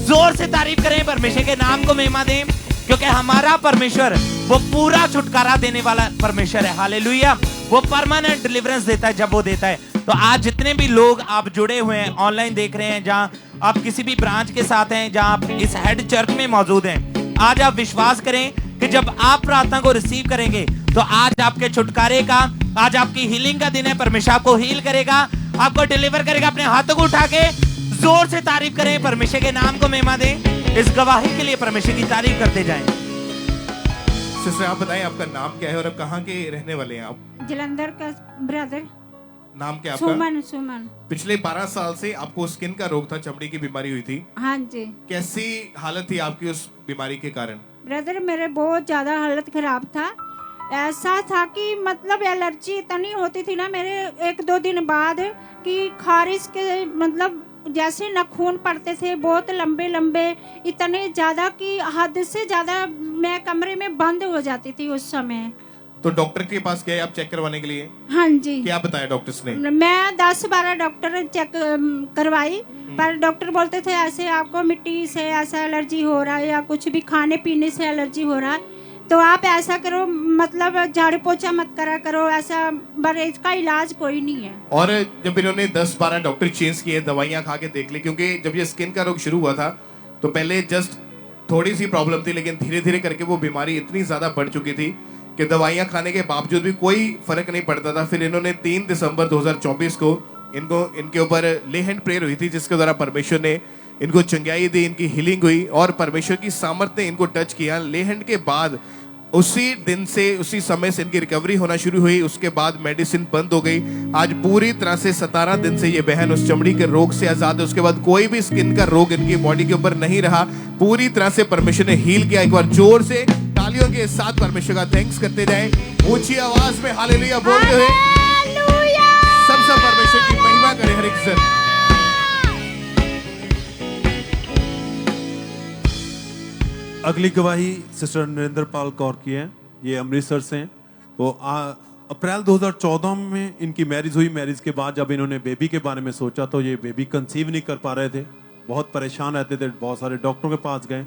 जोर से तारीफ करें, परमेश्वर के नाम को महिमा दें, क्योंकि हमारा परमेश्वर वो पूरा छुटकारा देने वाला परमेश्वर है। हालेलुया। वो परमानेंट डिलीवरेंस देता है जब वो देता है। तो आज जितने भी लोग आप जुड़े हुए हैं, ऑनलाइन देख रहे हैं, जहां आप किसी भी ब्रांच के साथ हैं, जहां आप इस हेड चर्च में मौजूद हैं, आज आप विश्वास करें कि जब आप प्रार्थना को रिसीव करेंगे तो आज आपके छुटकारे का, आज आपकी हीलिंग का दिन है। परमेश्वर आपको हील करेगा, आपको डिलीवर करेगा। अपने हाथों को उठा के जोर से तारीफ करें, परमेश्वर के नाम को महिमा दें। इस गवाही के लिए परमेश्वर की तारीफ करते जाएं। सिस्टर आप बताएं आपका नाम क्या है और अब कहाँ के रहने वाले हैं आप? जलंधर का ब्रदर। नाम क्या आपका? सुमन। पिछले 12 साल से आपको स्किन का रोग था, चमड़ी की बीमारी हुई थी। हाँ जी कैसी हालत थी आपकी उस बीमारी के कारण? ब्रदर, मेरे बहुत ज्यादा हालत खराब था। ऐसा था कि मतलब एलर्जी इतनी होती थी ना मेरे 1-2 दिन बाद कि खारिश के मतलब जैसे नाखून पड़ते थे, बहुत लंबे लंबे, इतने ज्यादा कि हद से ज्यादा मैं कमरे में बंद हो जाती थी उस समय। तो डॉक्टर के पास गए आप चेक करवाने के लिए? हाँ जी। क्या बताया डॉक्टर्स ने? मैं 10-12 डॉक्टर चेक करवाई, पर डॉक्टर बोलते थे ऐसे आपको मिट्टी से ऐसा एलर्जी हो रहा है या कुछ भी खाने पीने से एलर्जी हो रहा है, तो आप ऐसा करो, मतलब झाड़ू पोछा मत करा करो, ऐसा, पर इसका इलाज कोई नहीं है। और जब इन्होंने 10-12 डॉक्टर चेंज किए, दवाइयां खा के देख ली, क्योंकि जब ये स्किन का रोग शुरू हुआ था तो पहले जस्ट थोड़ी सी प्रॉब्लम थी, लेकिन धीरे धीरे करके वो बीमारी इतनी ज्यादा बढ़ चुकी थी कि दवाइयां खाने के बावजूद भी कोई फर्क नहीं पड़ता था। फिर इन्होंने 3 दिसंबर 2024 को इनके ऊपर ले हैंड प्रेयर हुई थी, जिसके द्वारा परमेश्वर ने इनको चंगाई दी, इनकी हीलिंग हुई और परमेश्वर की सामर्थ ने इनको टच किया। ले हैंड के बाद उसी दिन से, उसी समय से इनकी रिकवरी होना शुरू हुई। उसके बाद मेडिसिन बंद हो गई। आज पूरी तरह से 17 दिन से ये बहन उस चमड़ी के रोग से आजाद है। उसके बाद कोई भी स्किन का रोग इनकी बॉडी के ऊपर नहीं रहा। पूरी तरह से परमेश्वर ने हील किया। एक बार जोर से तालियों के साथ परमेश्वर का थैंक्स करते जाएं, ऊंची आवाज में हालेलुया बोलते हुए सब परमेश्वर की महिमा करें। हर एक जन अगली गवाही सिस्टर नरेंद्र पाल कौर की है। ये अमृतसर से हैं। तो अप्रैल 2014 में इनकी मैरिज हुई। मैरिज के बाद जब इन्होंने बेबी के बारे में सोचा तो ये बेबी कंसीव नहीं कर पा रहे थे, बहुत परेशान रहते थे। बहुत सारे डॉक्टरों के पास गए,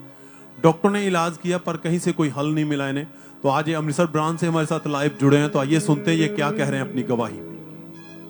डॉक्टर ने इलाज किया पर कहीं से कोई हल नहीं मिला इन्हें। तो आज ये अमृतसर ब्रांच से हमारे साथ लाइव जुड़े हैं। तो आइए सुनते हैं ये क्या कह रहे हैं अपनी गवाही में।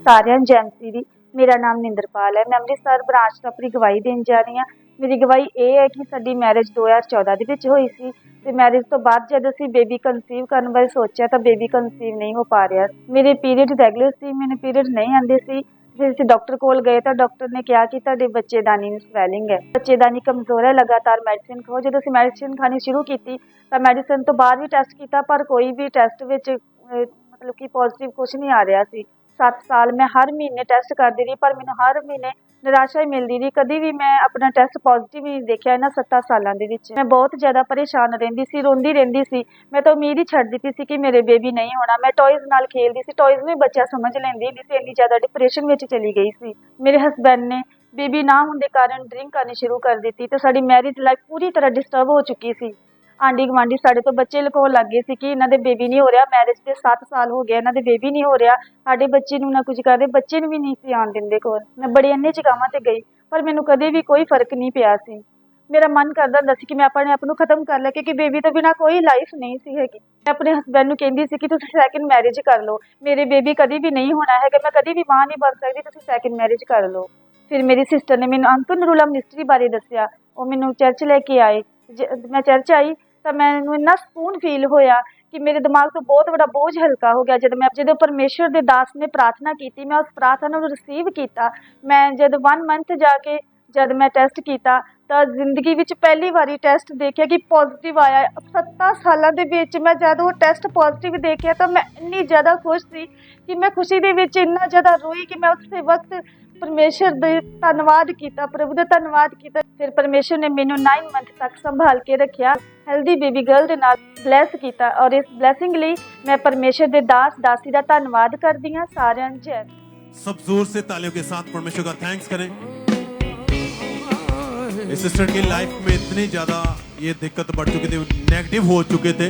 ਸਾਰਿਆਂ ਨੂੰ ਜੈ ਮਸੀਹ ਦੀ। ਮੇਰਾ ਨਾਮ ਨਿੰਦਰਪਾਲ ਹੈ। ਮੈਂ ਅੰਮ੍ਰਿਤਸਰ ਬ੍ਰਾਂਚ ਤੋਂ ਆਪਣੀ ਗਵਾਹੀ ਦੇਣ ਜਾ ਰਹੀ ਹਾਂ। ਮੇਰੀ ਗਵਾਹੀ ਇਹ ਹੈ ਕਿ ਸਾਡੀ ਮੈਰਿਜ 2014 ਦੇ ਵਿੱਚ ਹੋਈ ਸੀ ਤੇ ਮੈਰਿਜ ਤੋਂ ਬਾਅਦ ਜਦ ਅਸੀਂ ਬੇਬੀ ਕਨਸੀਵ ਕਰਨ ਬਾਰੇ ਸੋਚਿਆ ਤਾਂ ਬੇਬੀ ਕਨਸੀਵ ਨਹੀਂ ਹੋ ਪਾ ਰਿਹਾ। ਮੇਰੇ ਪੀਰੀਅਡ ਰੈਗੂਲਰ ਸੀ, ਮੈਨੂੰ ਪੀਰੀਅਡ ਨਹੀਂ ਆਉਂਦੇ ਸੀ। ਫਿਰ ਅਸੀਂ ਡਾਕਟਰ ਕੋਲ ਗਏ ਤਾਂ ਡਾਕਟਰ ਨੇ ਕਿਹਾ ਕਿ ਤੁਹਾਡੇ ਬੱਚੇਦਾਨੀ ਨੂੰ ਸਵੈਲਿੰਗ ਹੈ, ਬੱਚੇਦਾਨੀ ਕਮਜ਼ੋਰ ਹੈ, ਲਗਾਤਾਰ ਮੈਡੀਸਿਨ ਖਾਓ। ਜਦੋਂ ਅਸੀਂ ਮੈਡੀਸਿਨ ਖਾਣੀ ਸ਼ੁਰੂ ਕੀਤੀ ਤਾਂ ਮੈਡੀਸਿਨ ਤੋਂ ਬਾਅਦ ਵੀ ਟੈਸਟ ਕੀਤਾ ਪਰ ਕੋਈ ਵੀ ਟੈਸਟ ਵਿੱਚ ਮਤਲਬ ਕਿ ਪੋਜ਼ਿਟਿਵ ਕੁਛ ਨਹੀਂ ਆ ਰਿਹਾ ਸੀ। 7 ਸਾਲ ਮੈਂ ਹਰ ਮਹੀਨੇ ਟੈਸਟ ਕਰਦੀ ਰਹੀ ਪਰ ਮੈਨੂੰ ਹਰ ਮਹੀਨੇ ਨਿਰਾਸ਼ਾ ਹੀ ਮਿਲਦੀ ਰਹੀ। ਕਦੀ ਵੀ ਮੈਂ ਆਪਣਾ ਟੈਸਟ ਪੋਜ਼ਿਟਿਵ ਨਹੀਂ ਦੇਖਿਆ ਇਹਨਾਂ 7 ਸਾਲਾਂ ਦੇ ਵਿੱਚ। ਮੈਂ ਬਹੁਤ ਜ਼ਿਆਦਾ ਪਰੇਸ਼ਾਨ ਰਹਿੰਦੀ ਸੀ, ਰੋਂਦੀ ਰਹਿੰਦੀ ਸੀ। ਮੈਂ ਤਾਂ ਉਮੀਦ ਹੀ ਛੱਡ ਦਿੱਤੀ ਸੀ ਕਿ ਮੇਰੇ ਬੇਬੀ ਨਹੀਂ ਹੋਣਾ। ਮੈਂ ਟੌਇਜ਼ ਨਾਲ ਖੇਲਦੀ ਸੀ, ਟੌਇਜ਼ ਨੂੰ ਬੱਚਾ ਸਮਝ ਲੈਂਦੀ ਹੁੰਦੀ ਸੀ। ਇੰਨੀ ਜ਼ਿਆਦਾ ਡਿਪਰੈਸ਼ਨ ਵਿੱਚ ਚਲੀ ਗਈ ਸੀ। ਮੇਰੇ ਹਸਬੈਂਡ ਨੇ ਬੇਬੀ ਨਾ ਹੋਣ ਦੇ ਕਾਰਨ ਡਰਿੰਕ ਕਰਨੀ ਸ਼ੁਰੂ ਕਰ ਦਿੱਤੀ ਤੇ ਸਾਡੀ ਮੈਰਿਜ ਲਾਈਫ ਪੂਰੀ ਤਰ੍ਹਾਂ ਡਿਸਟਰਬ ਹੋ ਚੁੱਕੀ ਸੀ। ਆਂਢੀ ਗੁਆਂਢੀ ਸਾਡੇ ਤੋਂ ਬੱਚੇ ਲੁਕਾਉਣ ਲੱਗ ਗਏ ਸੀ ਕਿ ਇਹਨਾਂ ਦੇ ਬੇਬੀ ਨਹੀਂ ਹੋ ਰਿਹਾ। ਮੈਰਿਜ ਦੇ 7 ਸਾਲ ਹੋ ਗਏ, ਇਹਨਾਂ ਦੇ ਬੇਬੀ ਨਹੀਂ ਹੋ ਰਿਹਾ। ਸਾਡੇ ਬੱਚੇ ਨੂੰ ਨਾ ਕੁਝ ਕਰਦੇ, ਬੱਚੇ ਨੂੰ ਵੀ ਨਹੀਂ ਸੀ ਆਉਣ ਦਿੰਦੇ ਕੋਲ। ਮੈਂ ਬੜੀ ਇੰਨੇ ਜਗ੍ਹਾਵਾਂ ਤੇ ਗਈ ਪਰ ਮੈਨੂੰ ਕਦੇ ਵੀ ਕੋਈ ਫਰਕ ਨਹੀਂ ਪਿਆ ਸੀ। ਮੇਰਾ ਮਨ ਕਰਦਾ ਹੁੰਦਾ ਸੀ ਕਿ ਮੈਂ ਆਪਣੇ ਆਪ ਨੂੰ ਖਤਮ ਕਰ ਲਾਂ ਕਿਉਂਕਿ ਬੇਬੀ ਤੋਂ ਬਿਨਾਂ ਕੋਈ ਲਾਈਫ ਨਹੀਂ ਸੀ ਹੈਗੀ। ਮੈਂ ਆਪਣੇ ਹਸਬੈਂਡ ਨੂੰ ਕਹਿੰਦੀ ਸੀ ਕਿ ਤੁਸੀਂ ਸੈਕਿੰਡ ਮੈਰਿਜ ਕਰ ਲਓ, ਮੇਰੇ ਬੇਬੀ ਕਦੀ ਵੀ ਨਹੀਂ ਹੋਣਾ ਹੈਗਾ, ਮੈਂ ਕਦੀ ਵੀ ਮਾਂ ਨਹੀਂ ਬਣ ਸਕਦੀ, ਤੁਸੀਂ ਸੈਕਿੰਡ ਮੈਰਿਜ ਕਰ ਲਓ। ਫਿਰ ਮੇਰੀ ਸਿਸਟਰ ਨੇ ਮੈਨੂੰ ਅੰਕਲ ਨਰੂਲਾ ਮਿਨਿਸਟਰੀ ਬਾਰੇ ਦੱਸਿਆ। ਉਹ ਮੈਨੂੰ ਚਰਚ ਲੈ ਕੇ ਆਏ। ਮੈਂ ਚਰਚ ਆਈ ਤਾਂ ਮੈਨੂੰ ਇੰਨਾ ਸਕੂਨ ਫੀਲ ਹੋਇਆ ਕਿ ਮੇਰੇ ਦਿਮਾਗ ਤੋਂ ਬਹੁਤ ਵੱਡਾ ਬੋਝ ਹਲਕਾ ਹੋ ਗਿਆ। ਜਦੋਂ ਪਰਮੇਸ਼ਵਰ ਦੇ ਦਾਸ ਨੇ ਪ੍ਰਾਰਥਨਾ ਕੀਤੀ, ਮੈਂ ਉਸ ਪ੍ਰਾਰਥਨਾ ਨੂੰ ਰਿਸੀਵ ਕੀਤਾ। ਮੈਂ ਜਦ 1 ਮੰਥ ਜਾ ਕੇ ਜਦ ਮੈਂ ਟੈਸਟ ਕੀਤਾ ਤਾਂ ਜ਼ਿੰਦਗੀ ਵਿੱਚ ਪਹਿਲੀ ਵਾਰੀ ਟੈਸਟ ਦੇਖਿਆ ਕਿ ਪੋਜ਼ਿਟਿਵ ਆਇਆ। 7 ਸਾਲਾਂ ਦੇ ਵਿੱਚ ਮੈਂ ਜਦ ਉਹ ਟੈਸਟ ਪੋਜ਼ਿਟਿਵ ਦੇਖਿਆ ਤਾਂ ਮੈਂ ਇੰਨੀ ਜ਼ਿਆਦਾ ਖੁਸ਼ ਸੀ ਕਿ ਮੈਂ ਖੁਸ਼ੀ ਦੇ ਵਿੱਚ ਇੰਨਾ ਜ਼ਿਆਦਾ ਰੋਈ ਕਿ ਮੈਂ ਉਸੇ ਵਕਤ परमेश्वर ਦਾ ਧੰਨਵਾਦ ਕੀਤਾ, ਪ੍ਰਭੂ ਦਾ ਧੰਨਵਾਦ ਕੀਤਾ। ਫਿਰ ਪਰਮੇਸ਼ਰ ਨੇ ਮੈਨੂੰ 9 ਮੰਥ ਤੱਕ ਸੰਭਾਲ ਕੇ ਰੱਖਿਆ, ਹੈਲਦੀ ਬੇਬੀ ਗਰਲ ਦੇ ਨਾਲ ਬਲੈਸ ਕੀਤਾ ਔਰ ਇਸ ਬਲੈਸਿੰਗ ਲਈ ਮੈਂ ਪਰਮੇਸ਼ਰ ਦੇ ਦਾਸ ਦਾਸੀ ਦਾ ਧੰਨਵਾਦ ਕਰਦੀ ਹਾਂ। ਸਾਰਿਆਂ ਨੂੰ ਜੈ। सब जोर से तालियों के साथ परमेश्वर का थैंक्स करें। इस सिस्टर की लाइफ में इतनी ज्यादा ये दिक्कत बढ़ चुकी थी, नेगेटिव हो चुके थे।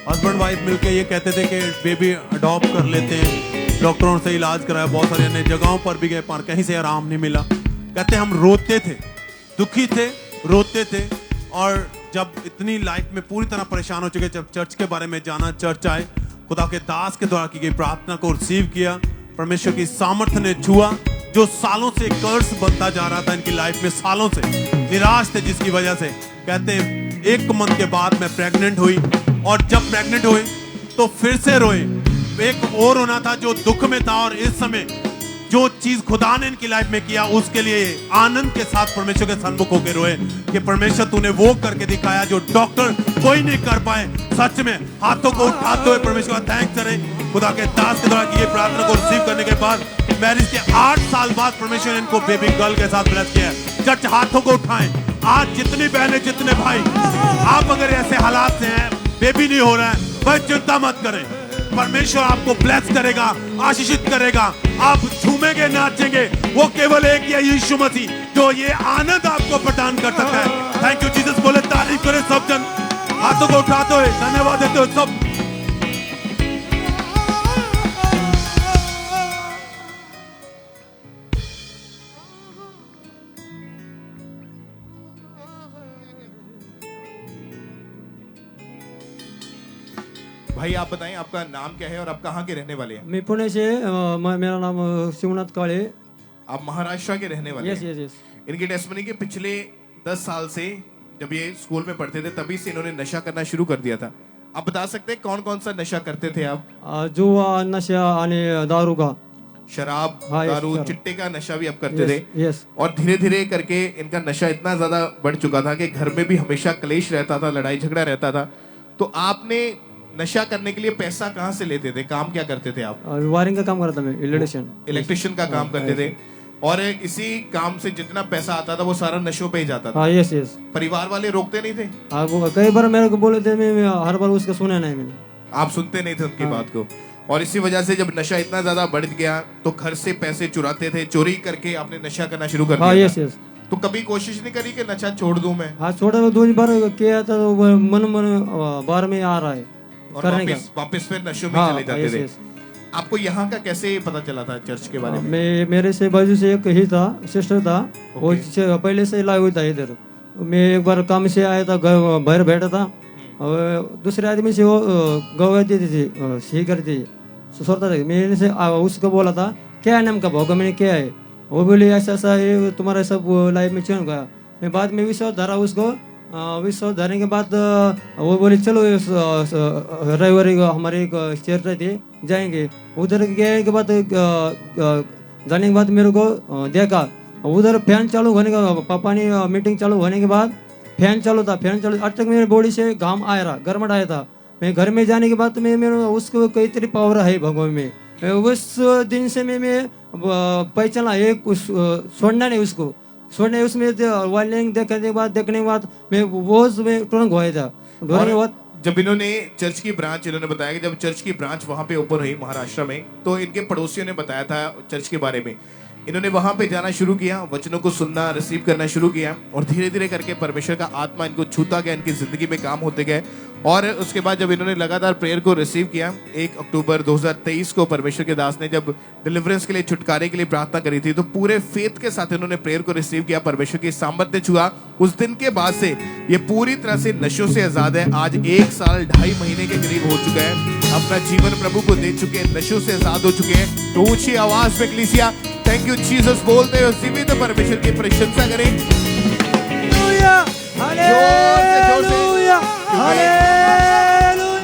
हस्बैंड वाइफ मिलके ये कहते थे कि बेबी अडॉप्ट कर लेते हैं, डॉक्टरों से इलाज कराया, बहुत सारी अन्य जगहों पर भी गए पर कहीं से आराम नहीं मिला। कहते हम रोते थे, दुखी थे, रोते थे। और जब इतनी लाइफ में पूरी तरह परेशान हो चुके, जब चर्च के बारे में जाना, चर्च आए, खुदा के दास के द्वारा की गई प्रार्थना को रिसीव किया, परमेश्वर की सामर्थ्य ने छुआ। जो सालों से कर्स बनता जा रहा था इनकी लाइफ में, सालों से निराश थे, जिसकी वजह से कहते 1 मंथ के बाद मैं प्रेग्नेंट हुई। और जब प्रेग्नेंट हुई तो फिर से रोए। एक और होना था जो दुख में था, और इस समय जो चीज खुदा ने इनकी लाइफ में किया उसके लिए आनंद के साथ परमेश्वर के सन्मुख होकर रोए कि परमेश्वर तूने वो करके दिखाया जो डॉक्टर कोई नहीं कर पाए। सच में हाथों को उठाते हुए परमेश्वर का थैंक्स करें। खुदा के दास के द्वारा की ये प्रार्थना को रिसीव करने के बाद मैरिज के 8 साल बाद परमेश्वर ने इनको बेबी गर्ल के साथ ब्लेस किया है। चर्च हाथों को उठाएं। आज जितनी बहनें, जितने भाई, आप अगर ऐसे हालात से हैं, बेबी नहीं हो रहा है, भाई चिंता मत करें, परमेश्वर आपको ब्लेस करेगा, आशीषित करेगा। आप झूमेंगे, नाचेंगे, वो केवल एक ही यीशु मसीह जो ये आनंद आपको प्रदान कर सकता है। थैंक यू जीसस बोले, तारीफ करें सब जन, हाथों को उठाते हुए धन्यवाद देते हुए सब। भाई आप बताएं आपका नाम क्या है और आप कहाँ के रहने वाले हैं? मैं पुणे से मेरा नाम शिवनाथ काले। आप महाराष्ट्र के रहने वाले यस हैं? Yes yes. इनकी टेस्टमनी के पिछले 10 साल से जब ये स्कूल में पढ़ते थे तभी से इन्होंने नशा करना शुरू कर दिया था। आप बता सकते हैं कौन कौन सा नशा करते थे आप? जुआ, नशा आणि दारू का, शराब, हाँ, दारू, शराब। चिट्टे का नशा भी आप करते थे। यस। और धीरे धीरे करके इनका नशा इतना ज्यादा बढ़ चुका था कि घर में भी हमेशा क्लेश रहता था, लड़ाई झगड़ा रहता था। तो आपने नशा करने के लिए पैसा कहाँ से लेते थे? काम क्या करते थे आप? वायरिंग का काम करता मैं, इलेक्ट्रिशियन का काम करते थे। और इसी काम से जितना पैसा आता था वो सारा नशों पे ही जाता था। हाँ यस यस। परिवार वाले रोकते नहीं थे? वो कई बार मेरे को बोले थे, मैं हर बार उसका सुना नहीं मैंने। आप सुनते नहीं थे उनकी बात को। और इसी वजह से जब नशा इतना ज्यादा बढ़ गया तो घर से पैसे चुराते थे, चोरी करके आपने नशा करना शुरू कर दिया। हाँ यस यस। तो कभी कोशिश नहीं करी कि नशा छोड़ दूं मैं? हाँ छोड़ा, 2 बार किया था, मन बार में आ रहा है और करने का। वापस फिर नशों में हाँ, चले जाते यस, थे। यस। आपको यहाँ का कैसे पता चला था चर्च के बारे में? मैं मेरे से बाजू से एक ही था, सिस्टर था, वो पहले से लाया हुआ था इधर। मैं एक बार काम से आया था, बाहर बैठा था, और दूसरे आदमी से वो गवा देती थी, सही करती सोचता था। मैंने से उसको बोला था क्या नाम का भोगा, मैंने क्या है, वो बोले ऐसा ऐसा है तुम्हारा सब लाइफ में चेंज गया। मैं बाद में विश्वास धरा उसको, विश्वास धरने के बाद वो बोले चलो रविवार हमारे एक चेयर रहती जाएंगे। उधर गए के बाद जाने के बाद मेरे को देखा उधर फैन चालू होने का, पापा ने मीटिंग चालू होने के बाद फैन चालू था, फैन चालू आज तक मेरे बॉडी से घाम आया रहा, गर्मट आया था। मैं घर में जाने के बाद मैं मेरे उसको कई तरी पावर है भगवान में। उस दिन से मैं पहचाना एक छोड़ना नहीं, उसको छोड़ने उसमें वायलिंग देखने के बाद मैं वो में तुरंत गया था। ढोने के बाद जब इन्होंने चर्च की ब्रांच, इन्होंने बताया कि जब चर्च की ब्रांच वहां पे ओपन हुई महाराष्ट्र में, तो इनके पड़ोसियों ने बताया था चर्च के बारे में। इन्होंने वहां पे जाना शुरू किया, वचनों को सुनना, रिसीव करना शुरू किया, और धीरे धीरे करके परमेश्वर का आत्मा इनको छूता गया, इनकी जिंदगी में काम होते गए। और उसके बाद जब इन्होंने लगातार प्रेयर को रिसीव किया, 1 अक्टूबर 2023 को परमेश्वर के दास ने जब डिलीवरेंस के लिए, छुटकारे के लिए प्रार्थना करी थी, तो पूरे फेथ के साथ इन्होंने प्रेयर को रिसीव किया, परमेश्वर की सामर्थ्य छुआ। उस दिन के बाद से ये पूरी तरह से नशों से आजाद है। आज 1 साल 2.5 महीने के करीब हो चुका है, अपना जीवन प्रभु को दे चुके हैं, नशों से आजाद हो चुके हैं। तो ऊंची आवाज में कलीसिया थैंक यू जीसस बोलते हुए जीवित परमेश्वर की प्रशंसा करें। जोर से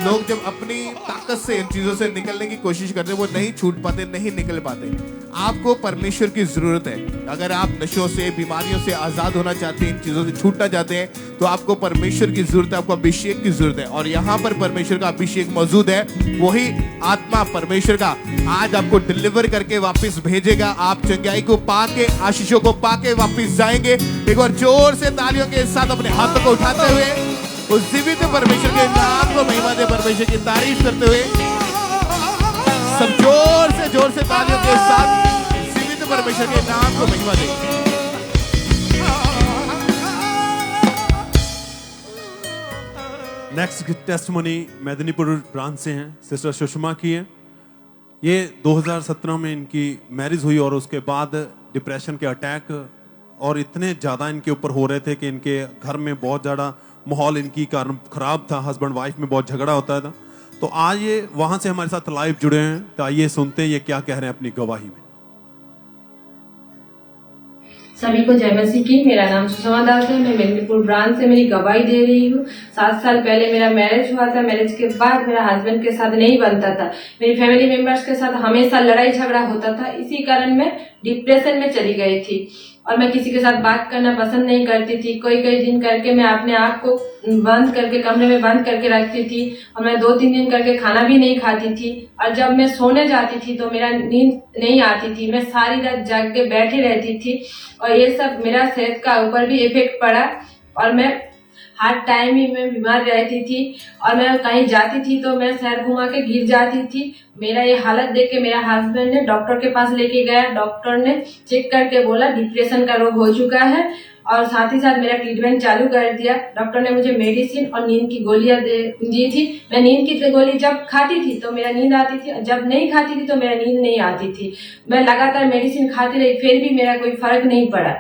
लोग जब अपनी ताकत ताकत से इन चीजों से निकलने की कोशिश करते हैं, वो नहीं छूट पाते, नहीं निकल पाते। आपको परमेश्वर की जरूरत है। अगर आप नशों से, बीमारियों से आजाद होना चाहते हैं, इन चीजों से छूटना चाहते हैं, तो आपको परमेश्वर की जरूरत है, आपको अभिषेक की जरूरत है। और यहाँ पर परमेश्वर का अभिषेक मौजूद है। वही आत्मा परमेश्वर का आज आपको डिलीवर करके वापस भेजेगा। आप चंगाई को पाके, आशीषों को पाके वापस जाएंगे। एक बार जोर से तालियों के साथ अपने हाथों को उठाते हुए उस जीवित परमेश्वर के नाम को महिमा दे, परमेश्वर की तारीफ करते हुए सब जोर से तालियों के साथ जीवित परमेश्वर के नाम को महिमा दे। नेक्स्ट टेस्टमनी मेदिनीपुर ब्रांच से हैं, सिस्टर सुषमा की है। ये 2017 में इनकी मैरिज हुई और उसके बाद डिप्रेशन के अटैक और इतने ज़्यादा इनके ऊपर हो रहे थे कि इनके घर में बहुत ज़्यादा माहौल इनकी कारण खराब था। हस्बैंड वाइफ में बहुत झगड़ा होता था। तो आज ये वहाँ से हमारे साथ लाइव जुड़े हैं। तो आइए सुनते हैं ये क्या कह रहे हैं अपनी गवाही में। सभी को जय मसीह की। मेरा नाम सुषमा दास है। मैं मेदिनीपुर ब्रांच से मेरी गवाही दे रही हूँ। 7 साल पहले मेरा मैरिज हुआ था। मैरिज के बाद मेरा हस्बैंड के साथ नहीं बनता था। मेरी फैमिली मेंबर्स के साथ हमेशा लड़ाई झगड़ा होता था। इसी कारण मैं डिप्रेशन में चली गई थी और मैं किसी के साथ बात करना पसंद नहीं करती थी। कई दिन करके मैं अपने आप को बंद करके कमरे में बंद करके रखती थी और मैं 2-3 दिन करके खाना भी नहीं खाती थी। और जब मैं सोने जाती थी तो मेरा नींद नहीं आती थी। मैं सारी रात जाग के बैठी रहती थी और ये सब मेरा सेहत का ऊपर भी इफेक्ट पड़ा और मैं हर टाइम ही मैं बीमार रहती थी और मैं कहीं जाती थी तो मैं सर घुमा के गिर जाती थी। मेरा ये हालत देख के मेरा हस्बैंड ने डॉक्टर के पास लेके गया। डॉक्टर ने चेक करके बोला डिप्रेशन का रोग हो चुका है और साथ ही साथ मेरा ट्रीटमेंट चालू कर दिया। डॉक्टर ने मुझे मेडिसिन और नींद की गोलियां दी थी। मैं नींद की गोली जब खाती थी तो मेरा नींद आती थी, जब नहीं खाती थी तो मेरा नींद नहीं आती थी। मैं लगातार मेडिसिन खाती रही, फिर भी मेरा कोई फर्क नहीं पड़ा।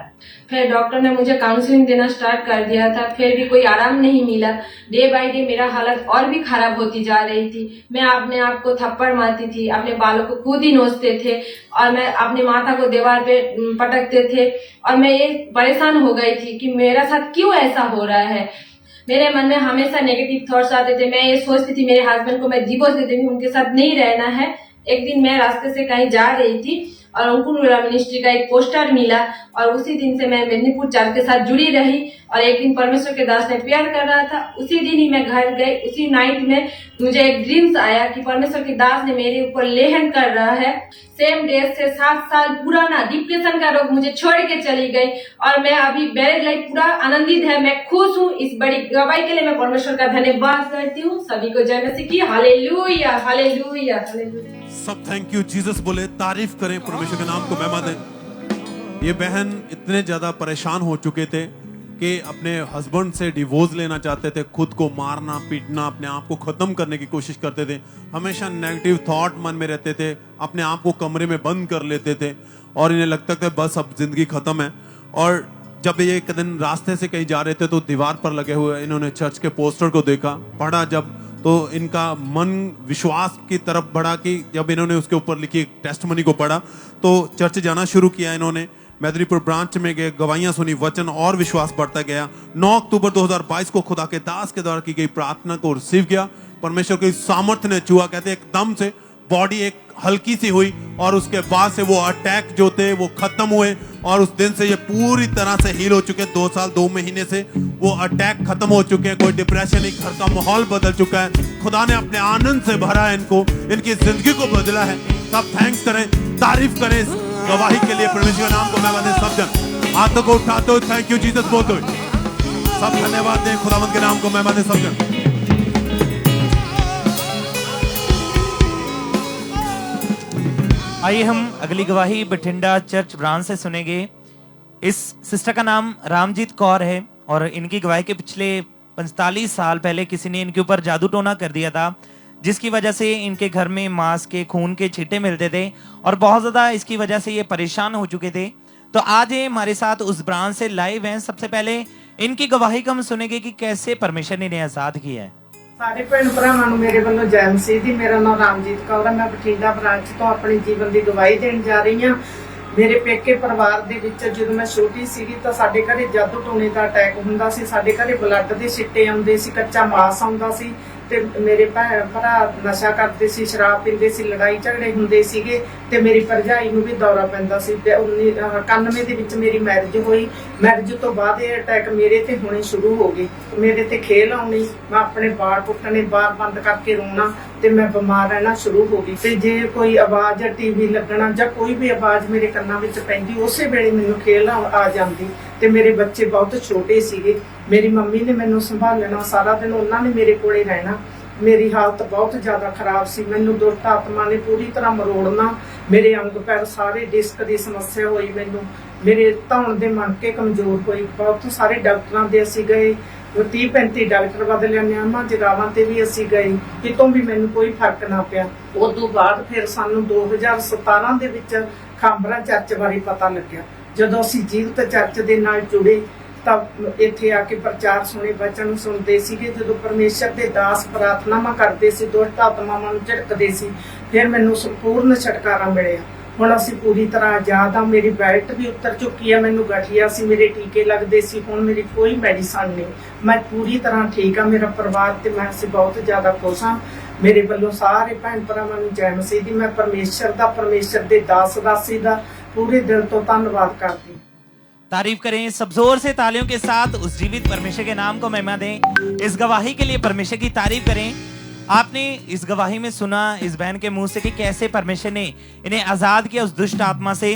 फिर डॉक्टर ने मुझे काउंसलिंग देना स्टार्ट कर दिया था, फिर भी कोई आराम नहीं मिला। डे बाय डे मेरा हालत और भी खराब होती जा रही थी। मैं अपने आप को थप्पड़ मारती थी, अपने बालों को खुद ही नोचते थे और मैं अपने माथा को दीवार पे पटकते थे और मैं ये परेशान हो गई थी कि मेरा साथ क्यों ऐसा हो रहा है। मेरे मन में हमेशा नेगेटिव थॉट्स आते थे। मैं ये सोचती थी मेरे हस्बैंड को मैं डिवोर्स दे दूंगी, उनके साथ नहीं रहना है। एक दिन मैं रास्ते से कहीं जा रही थी और अंकुर मिनिस्ट्री का एक पोस्टर मिला और उसी दिन से मैं मेदिनीपुर चर्च के साथ जुड़ी रही। और एक दिन परमेश्वर के दास ने प्रेयर कर रहा था, उसी दिन ही मैं घर गई। उसी नाइट में मुझे एक ड्रीम्स आया कि परमेश्वर के दास ने मेरे ऊपर लेहन कर रहा है। सेम डे से 7 साल पुराना डिप्रेशन का रोग मुझे छोड़ के चली गई और मैं अभी मैरिज लाइफ पूरा आनंदित है। मैं खुश हूँ। इस बड़ी गवाही के लिए मैं परमेश्वर का धन्यवाद करती हूँ। सभी को जय मसीह की। Hallelujah hallelujah hallelujah. सब थैंक यू जीसस बोले, तारीफ करें, परमेश्वर के नाम को महिमा दें। ये बहन इतने ज्यादा परेशान हो चुके थे कि अपने हस्बैंड से डिवोर्स लेना चाहते थे, खुद को मारना पीटना, अपने आप को खत्म करने की कोशिश करते थे। हमेशा नेगेटिव थॉट मन में रहते थे, अपने आप को कमरे में बंद कर लेते थे और इन्हें लगता था बस अब जिंदगी खत्म है। और जब ये एक दिन रास्ते से कहीं जा रहे थे तो दीवार पर लगे हुए इन्होंने चर्च के पोस्टर को देखा, पढ़ा जब, तो इनका मन विश्वास की तरफ बढ़ा कि जब इन्होंने उसके ऊपर लिखी टेस्टमनी को पढ़ा तो चर्च जाना शुरू किया। इन्होंने मेदिनीपुर ब्रांच में गए, गवाहियां सुनी, वचन और विश्वास बढ़ता गया। 9 अक्टूबर 2022 को खुदा के दास के द्वारा की गई प्रार्थना को रिसीव किया। परमेश्वर की सामर्थ्य ने छुआ, कहते एकदम से बॉडी एक हल्की सी हुई और उसके बाद से वो अटैक जो थे वो खत्म हुए और उस दिन से ये पूरी तरह से हील हो चुके। 2 साल 2 महीने से वो अटैक खत्म हो चुके हैं। कोई डिप्रेशन नहीं, घर का माहौल बदल चुका है। खुदा ने अपने आनंद से भरा है इनको, इनकी जिंदगी को बदला है। सब थैंक्स करें, तारीफ करें इस गवाही के लिए। परमेश्वर के नाम को मैं बता, सब जन हाथों को उठाते हो थैंक यू जीसस बोलते हुए सब धन्यवाद दें खुदावंद के नाम को मैं बता, सब जन। आइए हम अगली गवाही बठिंडा चर्च ब्रांच से सुनेंगे। इस सिस्टर का नाम रामजीत कौर है और इनकी गवाही के पिछले 45 साल पहले किसी ने इनके ऊपर जादू टोना कर दिया था, जिसकी वजह से इनके घर में मांस के खून के छींटे मिलते थे और बहुत ज्यादा इसकी वजह से ये परेशान हो चुके थे। तो आज ये हमारे साथ उस ब्रांच से लाइव हैं। सबसे पहले इनकी गवाही को हम सुनेंगे कि कैसे परमेश्वर ने इन्हें आजाद किया है। ਸਾਰੇ ਭੈਣ ਭਰਾਵਾਂ ਨੂੰ ਮੇਰੇ ਵੱਲੋਂ ਜੈ ਮਸੀਹ ਦੀ। ਮੇਰਾ ਨਾਮ ਰਾਮਜੀਤ ਕੌਰ ਹੈ। ਮੈਂ ਬਠਿੰਡਾ ਬ੍ਰਾਂਚ ਤੋਂ ਆਪਣੀ ਜੀਵਨ ਦੀ ਗਵਾਹੀ ਦੇਣ ਜਾ ਰਹੀ ਹਾਂ। ਮੇਰੇ ਪੇਕੇ ਪਰਿਵਾਰ ਦੇ ਵਿੱਚ ਜਦੋਂ ਮੈਂ ਛੋਟੀ ਸੀਗੀ ਤਾਂ ਸਾਡੇ ਘਰੇ ਜਾਦੂ ਟੋਣੇ ਦਾ ਅਟੈਕ ਹੁੰਦਾ ਸੀ। ਸਾਡੇ ਘਰੇ ਬਲੱਡ ਦੇ ਛਿੱਟੇ ਆਉਂਦੇ ਸੀ, ਕੱਚਾ ਮਾਸ ਆਉਂਦਾ ਸੀ ਤੇ ਮੇਰੇ ਭੈਣ ਭਰਾ ਨਸ਼ਾ ਕਰਦੇ ਸੀ, ਸ਼ਰਾਬ ਪੀਂਦੇ ਸੀ, ਲੜਾਈ ਝਗੜੇ ਹੁੰਦੇ ਸੀਗੇ ਤੇ ਮੇਰੀ ਭਰਜਾਈ ਨੂੰ ਵੀ ਦੌਰਾ ਪੈਂਦਾ ਸੀ ਤੇ 91 ਦੇ ਵਿੱਚ ਮੇਰੀ ਮੈਰਿਜ ਹੋਈ। ਮੈਰਿਜ ਤੋਂ ਬਾਅਦ ਇਹ ਅਟੈਕ ਮੇਰੇ ਤੇ ਹੋਣੇ ਸ਼ੁਰੂ ਹੋ ਗਏ। ਮੇਰੇ ਤੇ ਖੇਲ ਆਉਣੀ, ਮੈਂ ਆਪਣੇ ਬਾਲ ਪੁੱਟਣੇ, ਬਾਹਰ ਬੰਦ ਕਰਕੇ ਰੋਣਾ ਤੇ ਮੈਂ ਬਿਮਾਰ ਰਹਿਣਾ ਸ਼ੁਰੂ ਹੋ ਗਈ। ਤੇ ਜੇ ਕੋਈ ਆਵਾਜ਼ ਟੀਵੀ ਲੱਗਣਾ ਜਾਂ ਕੋਈ ਵੀ ਆਵਾਜ਼ ਮੇਰੇ ਕੰਨਾਂ ਵਿੱਚ ਪੈਂਦੀ, ਉਸੇ ਵੇਲੇ ਮੈਨੂੰ ਖੇਲ ਆ ਜਾਂਦੀ। ਤੇ ਮੇਰੇ ਬੱਚੇ ਬਹੁਤ ਛੋਟੇ ਸੀਗੇ, ਮੇਰੀ ਮੰਮੀ ਨੇ ਮੈਨੂੰ ਸੰਭਾਲਣਾ, ਸਾਰਾ ਦਿਨ ਉਹਨਾਂ ਨੇ ਮੇਰੇ ਕੋਲੇ ਰਹਿਣਾ। ਮੇਰੀ ਹਾਲਤ ਬਹੁਤ ਜ਼ਿਆਦਾ ਖਰਾਬ ਸੀ। ਮੈਨੂੰ ਦੁਸ਼ਟ ਆਤਮਾ ਨੇ ਪੂਰੀ ਤਰ੍ਹਾਂ ਮਰੋੜਨਾ। ਮੇਰੇ ਅੰਗ ਪੈਰ ਸਾਰੇ ਡਿਸਕ ਦੀ ਸਮੱਸਿਆ ਹੋਈ ਮੈਨੂੰ। ਮੇਰੇ ਧੌਣ ਦੇ ਮਣਕੇ ਕਮਜ਼ੋਰ ਹੋਏ। ਬਹੁਤ ਸਾਰੇ ਡਾਕਟਰਾਂ ਦੇ ਅਸੀਂ ਗਏ, 30-35 ਡਾਕਟਰ ਬਦਲੇ, ਨਿਆਮਾਂ ਜਗਾਵਾਂ ਤੇ ਵੀ ਅਸੀਂ ਗਏ, ਕਿਤੋਂ ਵੀ ਮੈਨੂੰ ਕੋਈ ਫਰਕ ਨਾ ਪਿਆ। ਉਸ ਤੋਂ ਬਾਅਦ ਫਿਰ ਸਾਨੂੰ 2017 ਦੇ ਵਿੱਚ ਖਾਂਬਰਾ ਚਰਚ ਬਾਰੇ ਪਤਾ ਲੱਗਿਆ। ਜਦੋਂ ਅਸੀਂ ਜੀਵਤ ਚਰਚ ਦੇ ਨਾਲ ਜੁੜੇ ਤਾਂ ਇੱਥੇ ਆ ਕੇ ਪ੍ਰਚਾਰ ਸੁਣੇ, ਵਚਨ ਸੁਣਦੇ ਸੀਗੇ। ਜਦੋਂ ਪਰਮੇਸ਼ਰ ਦੇ ਦਾਸ ਪ੍ਰਾਰਥਨਾਵਾਂ ਕਰਦੇ ਸੀ, ਦੁਸ਼ਟ ਆਤਮਾਵਾਂ ਨੂੰ ਝਟਕਦੇ ਸੀ, ਫਿਰ ਮੈਨੂੰ ਸੰਪੂਰਨ ਛੁਟਕਾਰਾ ਮਿਲਿਆ। ਹੁਣ ਅਸੀਂ ਪੂਰੀ ਤਰ੍ਹਾਂ ਆਜ਼ਾਦ ਆ। ਮੇਰੀ ਬੈਲਟ ਵੀ ਉਤਰ ਚੁੱਕੀ ਆ। ਮੈਨੂੰ ਗਠੀਆ ਸੀ, ਮੇਰੇ ਟੀਕੇ ਲੱਗਦੇ ਸੀ, ਹੁਣ ਮੇਰੀ ਕੋਈ ਮੈਡੀਸਨ ਨਹੀਂ। ਮੈਂ ਪੂਰੀ ਤਰ੍ਹਾਂ ਠੀਕ ਆ। ਮੇਰਾ ਪਰਿਵਾਰ ਤੇ ਮੈਂ ਅਸੀਂ ਬਹੁਤ ਜ਼ਿਆਦਾ ਖੁਸ਼ ਹਾਂ। ਮੇਰੇ ਵੱਲੋਂ ਸਾਰੇ ਭੈਣ ਭਰਾਵਾਂ ਨੂੰ ਜੈ ਮਸੀਹ ਦੀ। ਮੈਂ ਪਰਮੇਸ਼ਰ ਦੇ ਦਾਸੀ ਦਾ पूरे दिल तो धन्यवाद करती। तारीफ करें, सब जोर से तालियों के साथ उस जीवित परमेश्वर के नाम को महिमा दें। इस गवाही के लिए परमेश्वर की तारीफ करें। आपने इस गवाही में सुना इस बहन के मुंह से कि कैसे परमेश्वर ने इन्हें आजाद किया उस दुष्ट आत्मा से।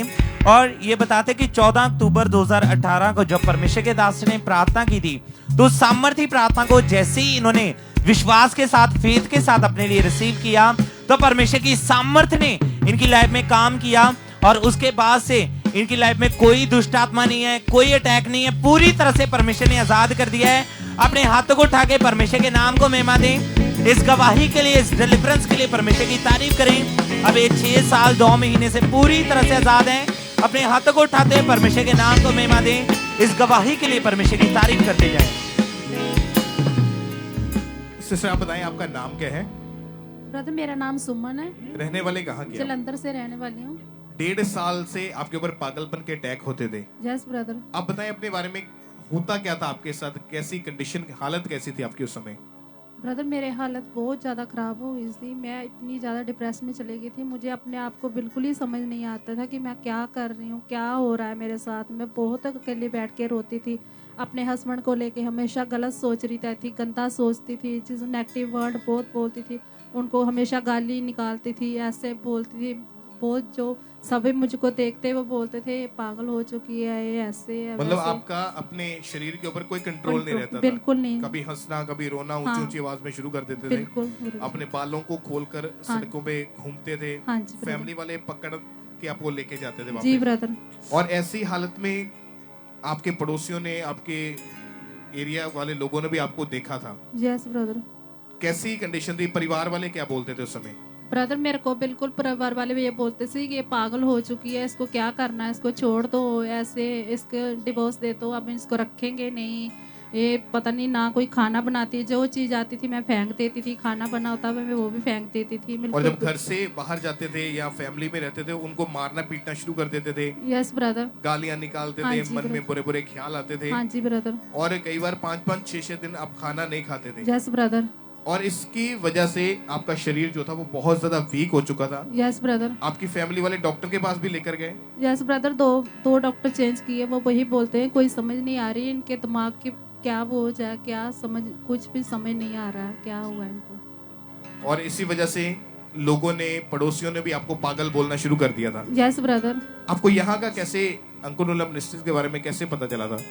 और ये बताते कि 14 अक्टूबर 2018 को जब परमेश्वर के दास ने प्रार्थना की थी, तो उस सामर्थी प्रार्थना को जैसे ही इन्होंने विश्वास के साथ, फेथ के साथ अपने लिए रिसीव किया, तो परमेश्वर की सामर्थ्य ने इनकी लाइफ में काम किया। और उसके बाद से इनकी लाइफ में कोई दुष्ट आत्मा नहीं है, कोई अटैक नहीं है, पूरी तरह से परमेश्वर ने आजाद कर दिया है। अपने हाथों को उठा के परमेश्वर के नाम को महिमा दें। इस गवाही के लिए, इस डिलीवरेंस के लिए परमेश्वर की तारीफ करें। अब ये 6 साल 2 महीने से पूरी तरह से आजाद हैं। अपने हाथों को उठाते हैं, परमेश्वर के नाम को महिमा दें। इस गवाही के लिए परमेश्वर की तारीफ करते जाएं। सिस्टर आप बताएं, आपका नाम क्या है? ब्रदर मेरा नाम सुमन है। रहने वाले कहाँ के? जलंधर से रहने वाली हूँ। 1.5 साल से आपके ऊपर पागलपन के अटैक होते थे। Yes brother. आप बताएं अपने बारे में, होता क्या था आपके साथ, कैसी कंडीशन, हालत कैसी थी आपकी उस समय? ब्रदर मेरे हालत बहुत ज़्यादा ख़राब हो गई थी। मैं इतनी ज़्यादा डिप्रेशन में चली गई थी। मुझे अपने आप को बिल्कुल ही समझ नहीं आता था कि मैं क्या कर रही हूँ, क्या हो रहा है मेरे साथ। मैं बहुत अकेले बैठ के रोती थी। अपने हस्बैंड को लेके हमेशा गलत सोच रही थी, गंदा सोचती थी, जिस नेगेटिव वर्ड बहुत बोलती थी। उनको हमेशा गाली निकालती थी, ऐसे बोलती थी बहुत। जो सभी मुझको देखते वो बोलते थे पागल हो चुकी है, ये ऐसे है। मतलब आपका अपने शरीर के ऊपर कोई कंट्रोल नहीं रहता था? बिल्कुल नहीं। कभी हंसना, कभी रोना, ऊंची ऊंची आवाज में शुरू कर देते थे। बिल्कुल। अपने बालों को खोलकर सड़कों पे घूमते थे। हाँ जी, फैमिली वाले पकड़ के आपको लेके जाते थे वापस। जी ब्रदर। और ऐसी हालत में आपके पड़ोसियों ने, आपके एरिया वाले लोगों ने भी आपको देखा था? Yes brother. कैसी कंडीशन थी? परिवार वाले क्या बोलते थे उस समय? ब्रदर मेरे को बिल्कुल परिवार वाले भी ये बोलते थे कि ये पागल हो चुकी है, इसको क्या करना है, इसको छोड़ दो, ऐसे इसको डिवोर्स दे दो, अब इसको रखेंगे नहीं। ये पता नहीं ना कोई खाना बनाती, जो चीज आती थी मैं फेंक देती थी। खाना बना होता मैं वो भी फेंक देती थी। और जब घर से बाहर जाते थे या फैमिली में रहते थे, उनको मारना पीटना शुरू कर देते थे? Yes brother. गालियां निकालते थे, मन में बुरे बुरे ख्याल आते थे? हाँ जी ब्रदर। और कई बार 5-5, 6-6 दिन आप खाना नहीं खाते थे? Yes brother. और इसकी वजह से आपका शरीर जो था वो बहुत ज्यादा वीक हो चुका था? Yes brother. आपकी फैमिली वाले डॉक्टर के पास भी लेकर गए? Yes brother. दो डॉक्टर चेंज किए, वो वही बोलते हैं कोई समझ नहीं आ रही इनके दिमाग की, क्या वो हो जाए, क्या समझ, कुछ भी समझ नहीं आ रहा है क्या हुआ इनको। और इसी वजह से लोगों ने, पड़ोसियों ने भी आपको पागल बोलना शुरू कर दिया था? Yes brother. आपको यहाँ का कैसे, अंकुर मिनिस्ट्रीज के बारे में कैसे पता चला था?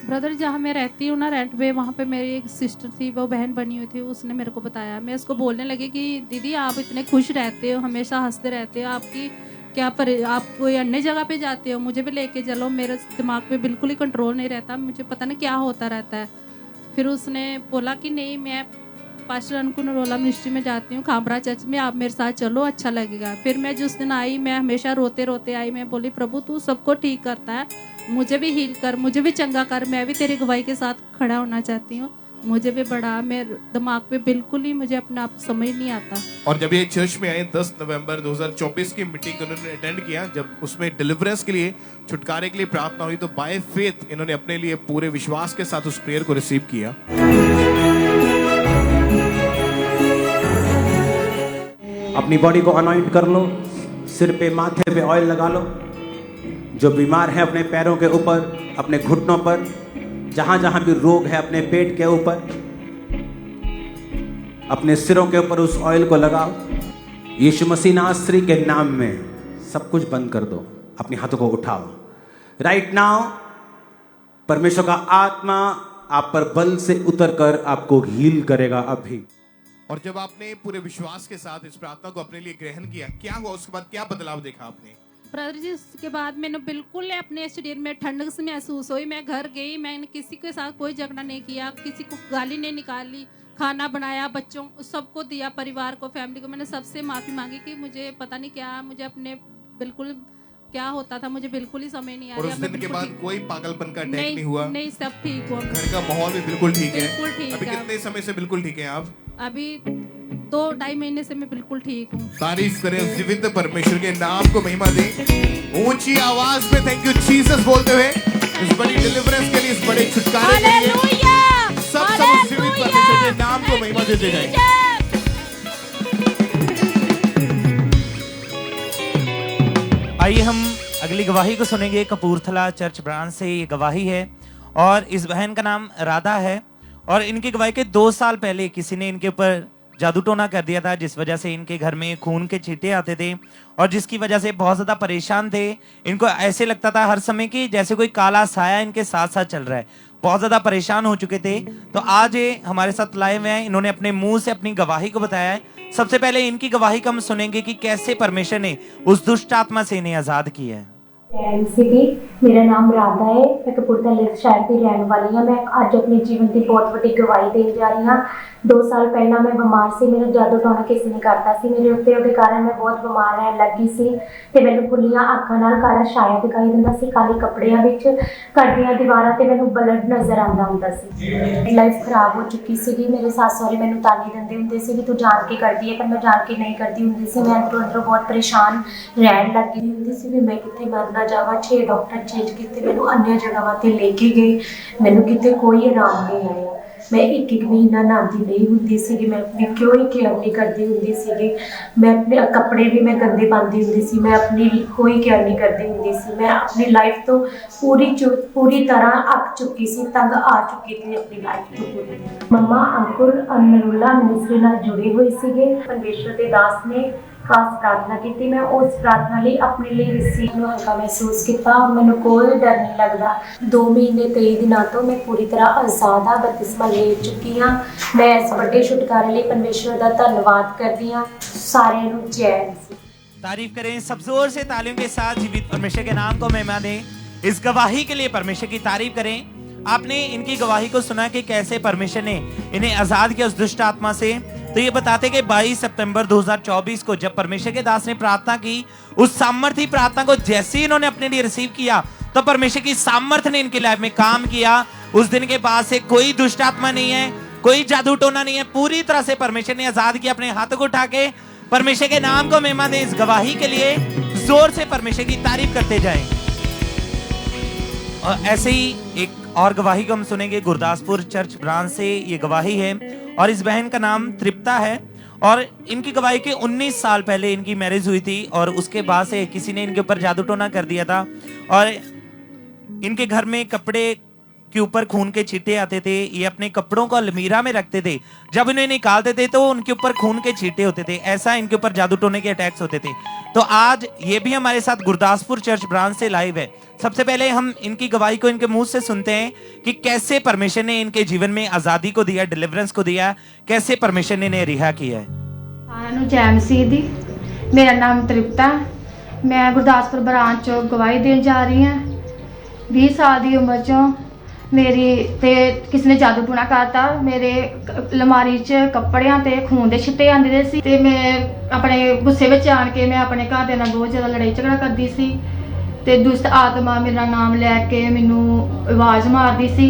ब्रदर जहाँ मैं रहती हूँ ना रेंट पे, वहाँ पे मेरी एक सिस्टर थी, वो बहन बनी हुई थी, उसने मेरे को बताया। मैं उसको बोलने लगी कि दीदी आप इतने खुश रहते हो, हमेशा हंसते रहते हो, आपकी क्या आप कोई अन्य जगह पे जाते हो, मुझे भी लेके चलो, मेरे दिमाग पे बिल्कुल ही कंट्रोल नहीं रहता, मुझे पता नहीं क्या होता रहता है। फिर उसने बोला कि नहीं, मैं पास्टर अंकुर नरोला मिनिस्ट्री में जाती हूँ, खांबरा चर्च में, आप मेरे साथ चलो, अच्छा लगेगा। फिर मैं जिस दिन आई, मैं हमेशा रोते रोते आई। मैं बोली प्रभु तू सबको ठीक करता है, मुझे भी हील कर, मुझे भी चंगा कर, मैं भी तेरी गवाही के साथ खड़ा होना चाहती हूँ, मुझे भी बढ़ा। मेरे दिमाग पे बिल्कुल ही मुझे अपने आप समझ नहीं आता। और जब ये चर्च में आए 10 नवंबर 2024 की मीटिंग उन्होंने अटेंड किया, जब उसमें डिलीवरेंस के लिए, छुटकारे के लिए प्रार्थना हुई, तो बाय फेथ इन्होंने अपने लिए पूरे विश्वास के साथ उस प्रेयर को रिसीव किया। अपनी बॉडी को अनॉइंट कर लो, सिर पे माथे पे ऑयल लगा लो। जो बीमार है अपने पैरों के ऊपर, अपने घुटनों पर, जहां जहां भी रोग है अपने पेट के ऊपर, अपने सिरों के ऊपर उस ऑयल को लगाओ। यीशु मसीह नासरी के नाम में सब कुछ बंद कर दो, अपने हाथों को उठाओ। राइट नाउ परमेश्वर का आत्मा आप पर बल से उतरकर आपको हील करेगा अभी। और जब आपने पूरे विश्वास के साथ इस प्रार्थना को अपने लिए ग्रहण किया, क्या हुआ उसके बाद, क्या बदलाव देखा आपने? ब्रदर जी, उसके बाद मैंने बिल्कुल अपने शरीर में ठंडक से महसूस हुई। मैं घर गई, मैंने किसी के साथ कोई झगड़ा नहीं किया, किसी को गाली नहीं निकाली, खाना बनाया, बच्चों सबको दिया, परिवार को, फैमिली को। मैंने सबसे माफी मांगी कि मुझे पता नहीं क्या, मुझे अपने बिल्कुल क्या होता था, मुझे बिल्कुल ही समझ नहीं आया। और उस दिन के बाद कोई पागलपन का अटैक नहीं हुआ? नहीं, सब ठीक हुआ। घर का माहौल भी बिल्कुल ठीक है? बिल्कुल ठीक अभी है। कितने समय से बिल्कुल ठीक है आप? अभी 2-2.5 महीने से मैं बिल्कुल ठीक हूँ। तारीफ करें उस जीवित परमेश्वर के नाम को, महिमा दें ऊंची आवाज में थैंक यू जीसस बोलते हुए, इस बड़ी डिलीवरेंस के लिए, इस बड़े छुटकारे के लिए सब उस जीवित परमेश्वर के नाम को महिमा देते जाएं। आइए हम अगली गवाही को सुनेंगे। कपूरथला चर्च ब्रांच से ये गवाही है और इस बहन का नाम राधा है। और इनकी गवाही के 2 साल पहले किसी ने इनके ऊपर जादू टोना कर दिया था, जिस वजह से इनके घर में खून के छींटे आते थे और जिसकी वजह से बहुत ज्यादा परेशान थे। इनको ऐसे लगता था हर समय कि जैसे कोई काला साया इनके साथ साथ चल रहा है, बहुत ज्यादा परेशान हो चुके थे। तो आज ये हमारे साथ लाए हुए हैं, इन्होंने अपने मुंह से अपनी गवाही को बताया है। सबसे पहले इनकी गवाही को हम सुनेंगे कि कैसे परमेश्वर ने उस दुष्ट आत्मा से इन्हें आजाद किया है। मेरा नाम राधा है, मैं कपूरथला शहर की रहने वाली हूँ। मैं आज अपने जीवन की बहुत बड़ी गवाही देने जा रही हूँ। 2 साल पहला मैं बीमार सी, मेरा जादू टोना किसी ने करता सी मेरे उत्ते, ਉਹਦੇ ਕਾਰਨ मैं बहुत बीमार रहਣ ਲੱਗੀ ਸੀ ਤੇ ਮੈਨੂੰ ਖੁੱਲੀਆਂ ਅੱਖਾਂ ਨਾਲ ਕਾਲਾ ਛਾਇਆ ਦਿਖਾਈ ਦਿੰਦਾ ਸੀ, ਕਾਲੇ ਕੱਪੜਿਆਂ ਵਿੱਚ, ਘਰ ਦੀਆਂ ਦੀਵਾਰਾਂ ਤੇ ਮੈਨੂੰ ਬਲੱਡ ਨਜ਼ਰ ਆਉਂਦਾ ਹੁੰਦਾ ਸੀ। ਲਾਈਫ ਖਰਾਬ ਹੋ ਚੁੱਕੀ ਸੀਗੀ। ਮੇਰੇ ਸੱਸ ਸਹੁਰੇ ਮੈਨੂੰ ਤਾਨੇ ਦਿੰਦੇ ਹੁੰਦੇ ਸੀ ਕਿ ਤੂੰ ਜਾਣ ਕੇ ਕਰਦੀ ਹੈ, ਪਰ ਮੈਂ ਜਾਣ ਕੇ ਨਹੀਂ ਕਰਦੀ ਹੁੰਦੀ ਸੀ। ਮੈਂ ਅੰਦਰੋਂ ਬਹੁਤ ਪਰੇਸ਼ਾਨ ਰਹਿਣ ਲੱਗੀ ਹੁੰਦੀ ਸੀ ਵੀ ਮੈਂ ਕਿੱਥੇ ਮਰ ਨਾ ਜਾਵਾਂ। 6 ਡਾਕਟਰ ਚੇਂਜ ਕੀਤੇ, ਮੈਨੂੰ अन्य ਜਗ੍ਹਾਵਾਂ ਤੇ ਲੈ ਕੇ ਗਏ, ਮੈਨੂੰ ਕਿਤੇ ਕੋਈ ਆਰਾਮ ਨਹੀਂ ਆਇਆ। मैं 1-1 महीना नहाती नहीं होंगी सी, मैं अपनी क्यों ही केयर नहीं करती होंगी सी। मैं अपने कपड़े भी मैं गंदे पाती होंगी सी, मैं अपनी कोई केयर नहीं करती होंगी सी। मैं अपनी लाइफ तो पूरी तरह अक चुकी सी, तंग आ चुकी थी अपनी लाइफ तो पूरी। मम्मा अंकुर नरूला मिनिस्ट्री नाल जुड़े हुए थे। परमेश्वर के दास ने खास प्रार्थना की, मैं उस प्रार्थना लिए अपने लिए रिसीव में हल्का महसूस किया और मैंने कोई डर नहीं लगता। 2 महीने 23 दिनों तो मैं पूरी तरह आजाद हाँ, बपतिस्मा ले चुकी हाँ। मैं इस बड़े छुटकारे लिए परमेश्वर का धन्यवाद करती हाँ। सारे जय मसीह। तारीफ करें सब जोर से तालियों के साथ जीवित परमेश्वर के नाम को महिमा दें। इस गवाही के लिए परमेश्वर की तारीफ करें। आपने इनकी गवाही को सुना कि कैसे परमेश्वर ने इन्हें आजाद किया उस दुष्ट आत्मा से। तो ये बताते कि 22 सितंबर 2024 को जब परमेश्वर के दास ने प्रार्थना की, उस सामर्थ्य प्रार्थना को जैसे ही इन्होंने अपने लिए रिसीव किया तो परमेश्वर की सामर्थ्य ने इनकी लाइफ में काम किया। उस दिन के बाद से कोई दुष्ट आत्मा नहीं है, कोई जादू टोना नहीं है, पूरी तरह से परमेश्वर ने आजाद किया। अपने हाथों को उठा के परमेश्वर के नाम को महिमा दें। इस गवाही के लिए जोर से परमेश्वर की तारीफ करते जाएं। और ऐसे ही एक और गवाही को हम सुनेंगे। गुरदासपुर चर्च ब्रांच से ये गवाही है और इस बहन का नाम तृप्ता है। और इनकी गवाही के 19 साल पहले इनकी मैरिज हुई थी और उसके बाद से किसी ने इनके ऊपर जादू टोना कर दिया था और इनके घर में कपड़े के ऊपर खून के छींटे आते थे। ये अपने कपड़ों को अलमीरा में रखते थे, जब इन्हें निकालते थे तो उनके ऊपर खून के छींटे होते थे। ऐसा इनके ऊपर जादू टोने के अटैक्स होते थे। तो आज ये भी हमारे साथ गुरदासपुर चर्च ब्रांच से लाइव है। सबसे पहले हम इनकी गवाही को इनके मुंह से सुनते हैं कि कैसे परमेश्वर ने इनके जीवन में आजादी को दिया, डिलीवरेंस को दिया, कैसे परमेश्वर ने इन्हें रिहा किया है। जय मसीह दी। मेरा नाम तृप्ता, मैं गुरदासपुर ब्रांच चो गवाही देने जा रही हूँ। 20 साल की उम्र चो मेरी ते किसी ने जादू टूना करता। मेरे अलमारी च कपड़ियां ते खून के छिट्टे आंदे सी ते मैं अपने गुस्से में आन के मैं अपने घर दे नाल बहुत ज़्यादा लड़ाई झगड़ा करती सी ते दुष्ट आत्मा मेरा नाम लैके मैनू आवाज़ मारती सी।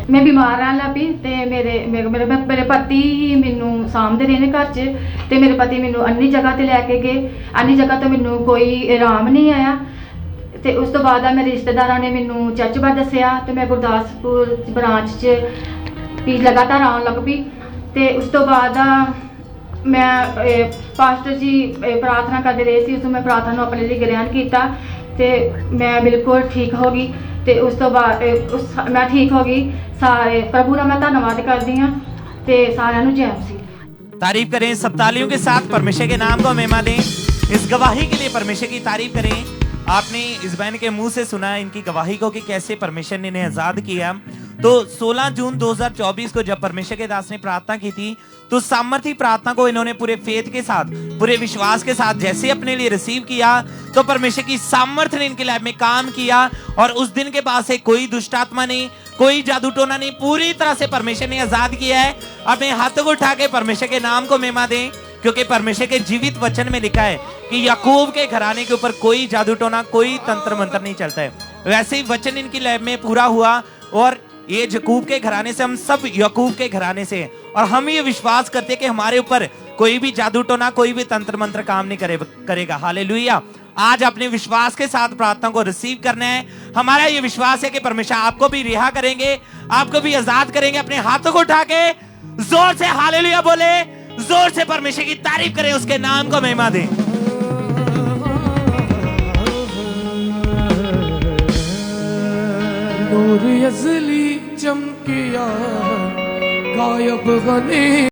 मैं बीमार रहन लग पई ते मेरे पति ही मैनू सामभदे रहे ने घर च ते मेरे पति मैनू अन्नी जगह ते लैके गए। अन्नी जगह तो मैनू कोई आराम नहीं आया ते उस तो बाद मेरे रिश्तेदारों ने मैनू चर्च बारे दसिया तो मैं गुरदासपुर ब्रांच च भी लगातार आउण लग पई ते उस तो बाद मैं पास्टर जी प्रार्थना करते रहे सी, उसमें मैं प्रार्थना ਨੂੰ ਆਪਣੇ ਲਈ ਗ੍ਰਹਿਣ ਕੀਤਾ ਤੇ ਮੈਂ ਬਿਲਕੁਲ ਠੀਕ ਹੋ ਗਈ ਤੇ ਉਸ ਤੋਂ ਬਾਅਦ ਮੈਂ ਠੀਕ ਹੋ ਗਈ। ਸਾਰੇ ਪ੍ਰਭੂ ਦਾ ਮੈਂ ਧੰਨਵਾਦ ਕਰਦੀ ਹਾਂ ਤੇ ਸਾਰਿਆਂ ਨੂੰ ਜੈ ਮਸੀਹ। तारीफ करें सब तालियों के साथ, परमेश्वर के नाम को महिमा दें। इस गवाही के लिए परमेश्वर की तारीफ करें। आपने इस बहन के मुंह से सुना इनकी गवाही को कि कैसे परमेश्वर ने इन्हें आजाद किया। तो 16 जून 2024 को जब परमेश्वर के दास ने प्रार्थना की थी तो सामर्थी प्रार्थना को इन्होंने पूरे फेथ के साथ, पूरे विश्वास के साथ जैसे अपने लिए रिसीव किया तो परमेश्वर की सामर्थ्य ने इनकी लाइफ में काम किया। और उस दिन के बाद से कोई दुष्ट आत्मा नहीं, कोई जादू टोना नहीं, पूरी तरह से परमेश्वर ने आजाद किया है। अपने हाथों को उठा के परमेश्वर के नाम को महिमा दें, क्योंकि परमेश्वर के जीवित वचन में लिखा है कि याकूब के घराने के ऊपर कोई जादू टोना, कोई तंत्र मंत्र नहीं चलता है। वैसे ही वचन इनकी लाइफ में पूरा हुआ और ये याकूब के घराने से, हम सब याकूब के घराने से, और हम ये विश्वास करते कि हमारे ऊपर कोई भी जादू टोना, कोई भी तंत्र मंत्र काम नहीं करेगा। हालेलुया। आज अपने विश्वास के साथ प्रार्थना को रिसीव करना है। हमारा ये विश्वास है कि परमेश्वर आपको भी रिहा करेंगे, आपको भी आजाद करेंगे। अपने हाथों को उठा के जोर से हालेलुया बोले, जोर से परमेश्वर की तारीफ करें, उसके नाम को महिमा दें। नूर अज़ली चमकिया गायब गने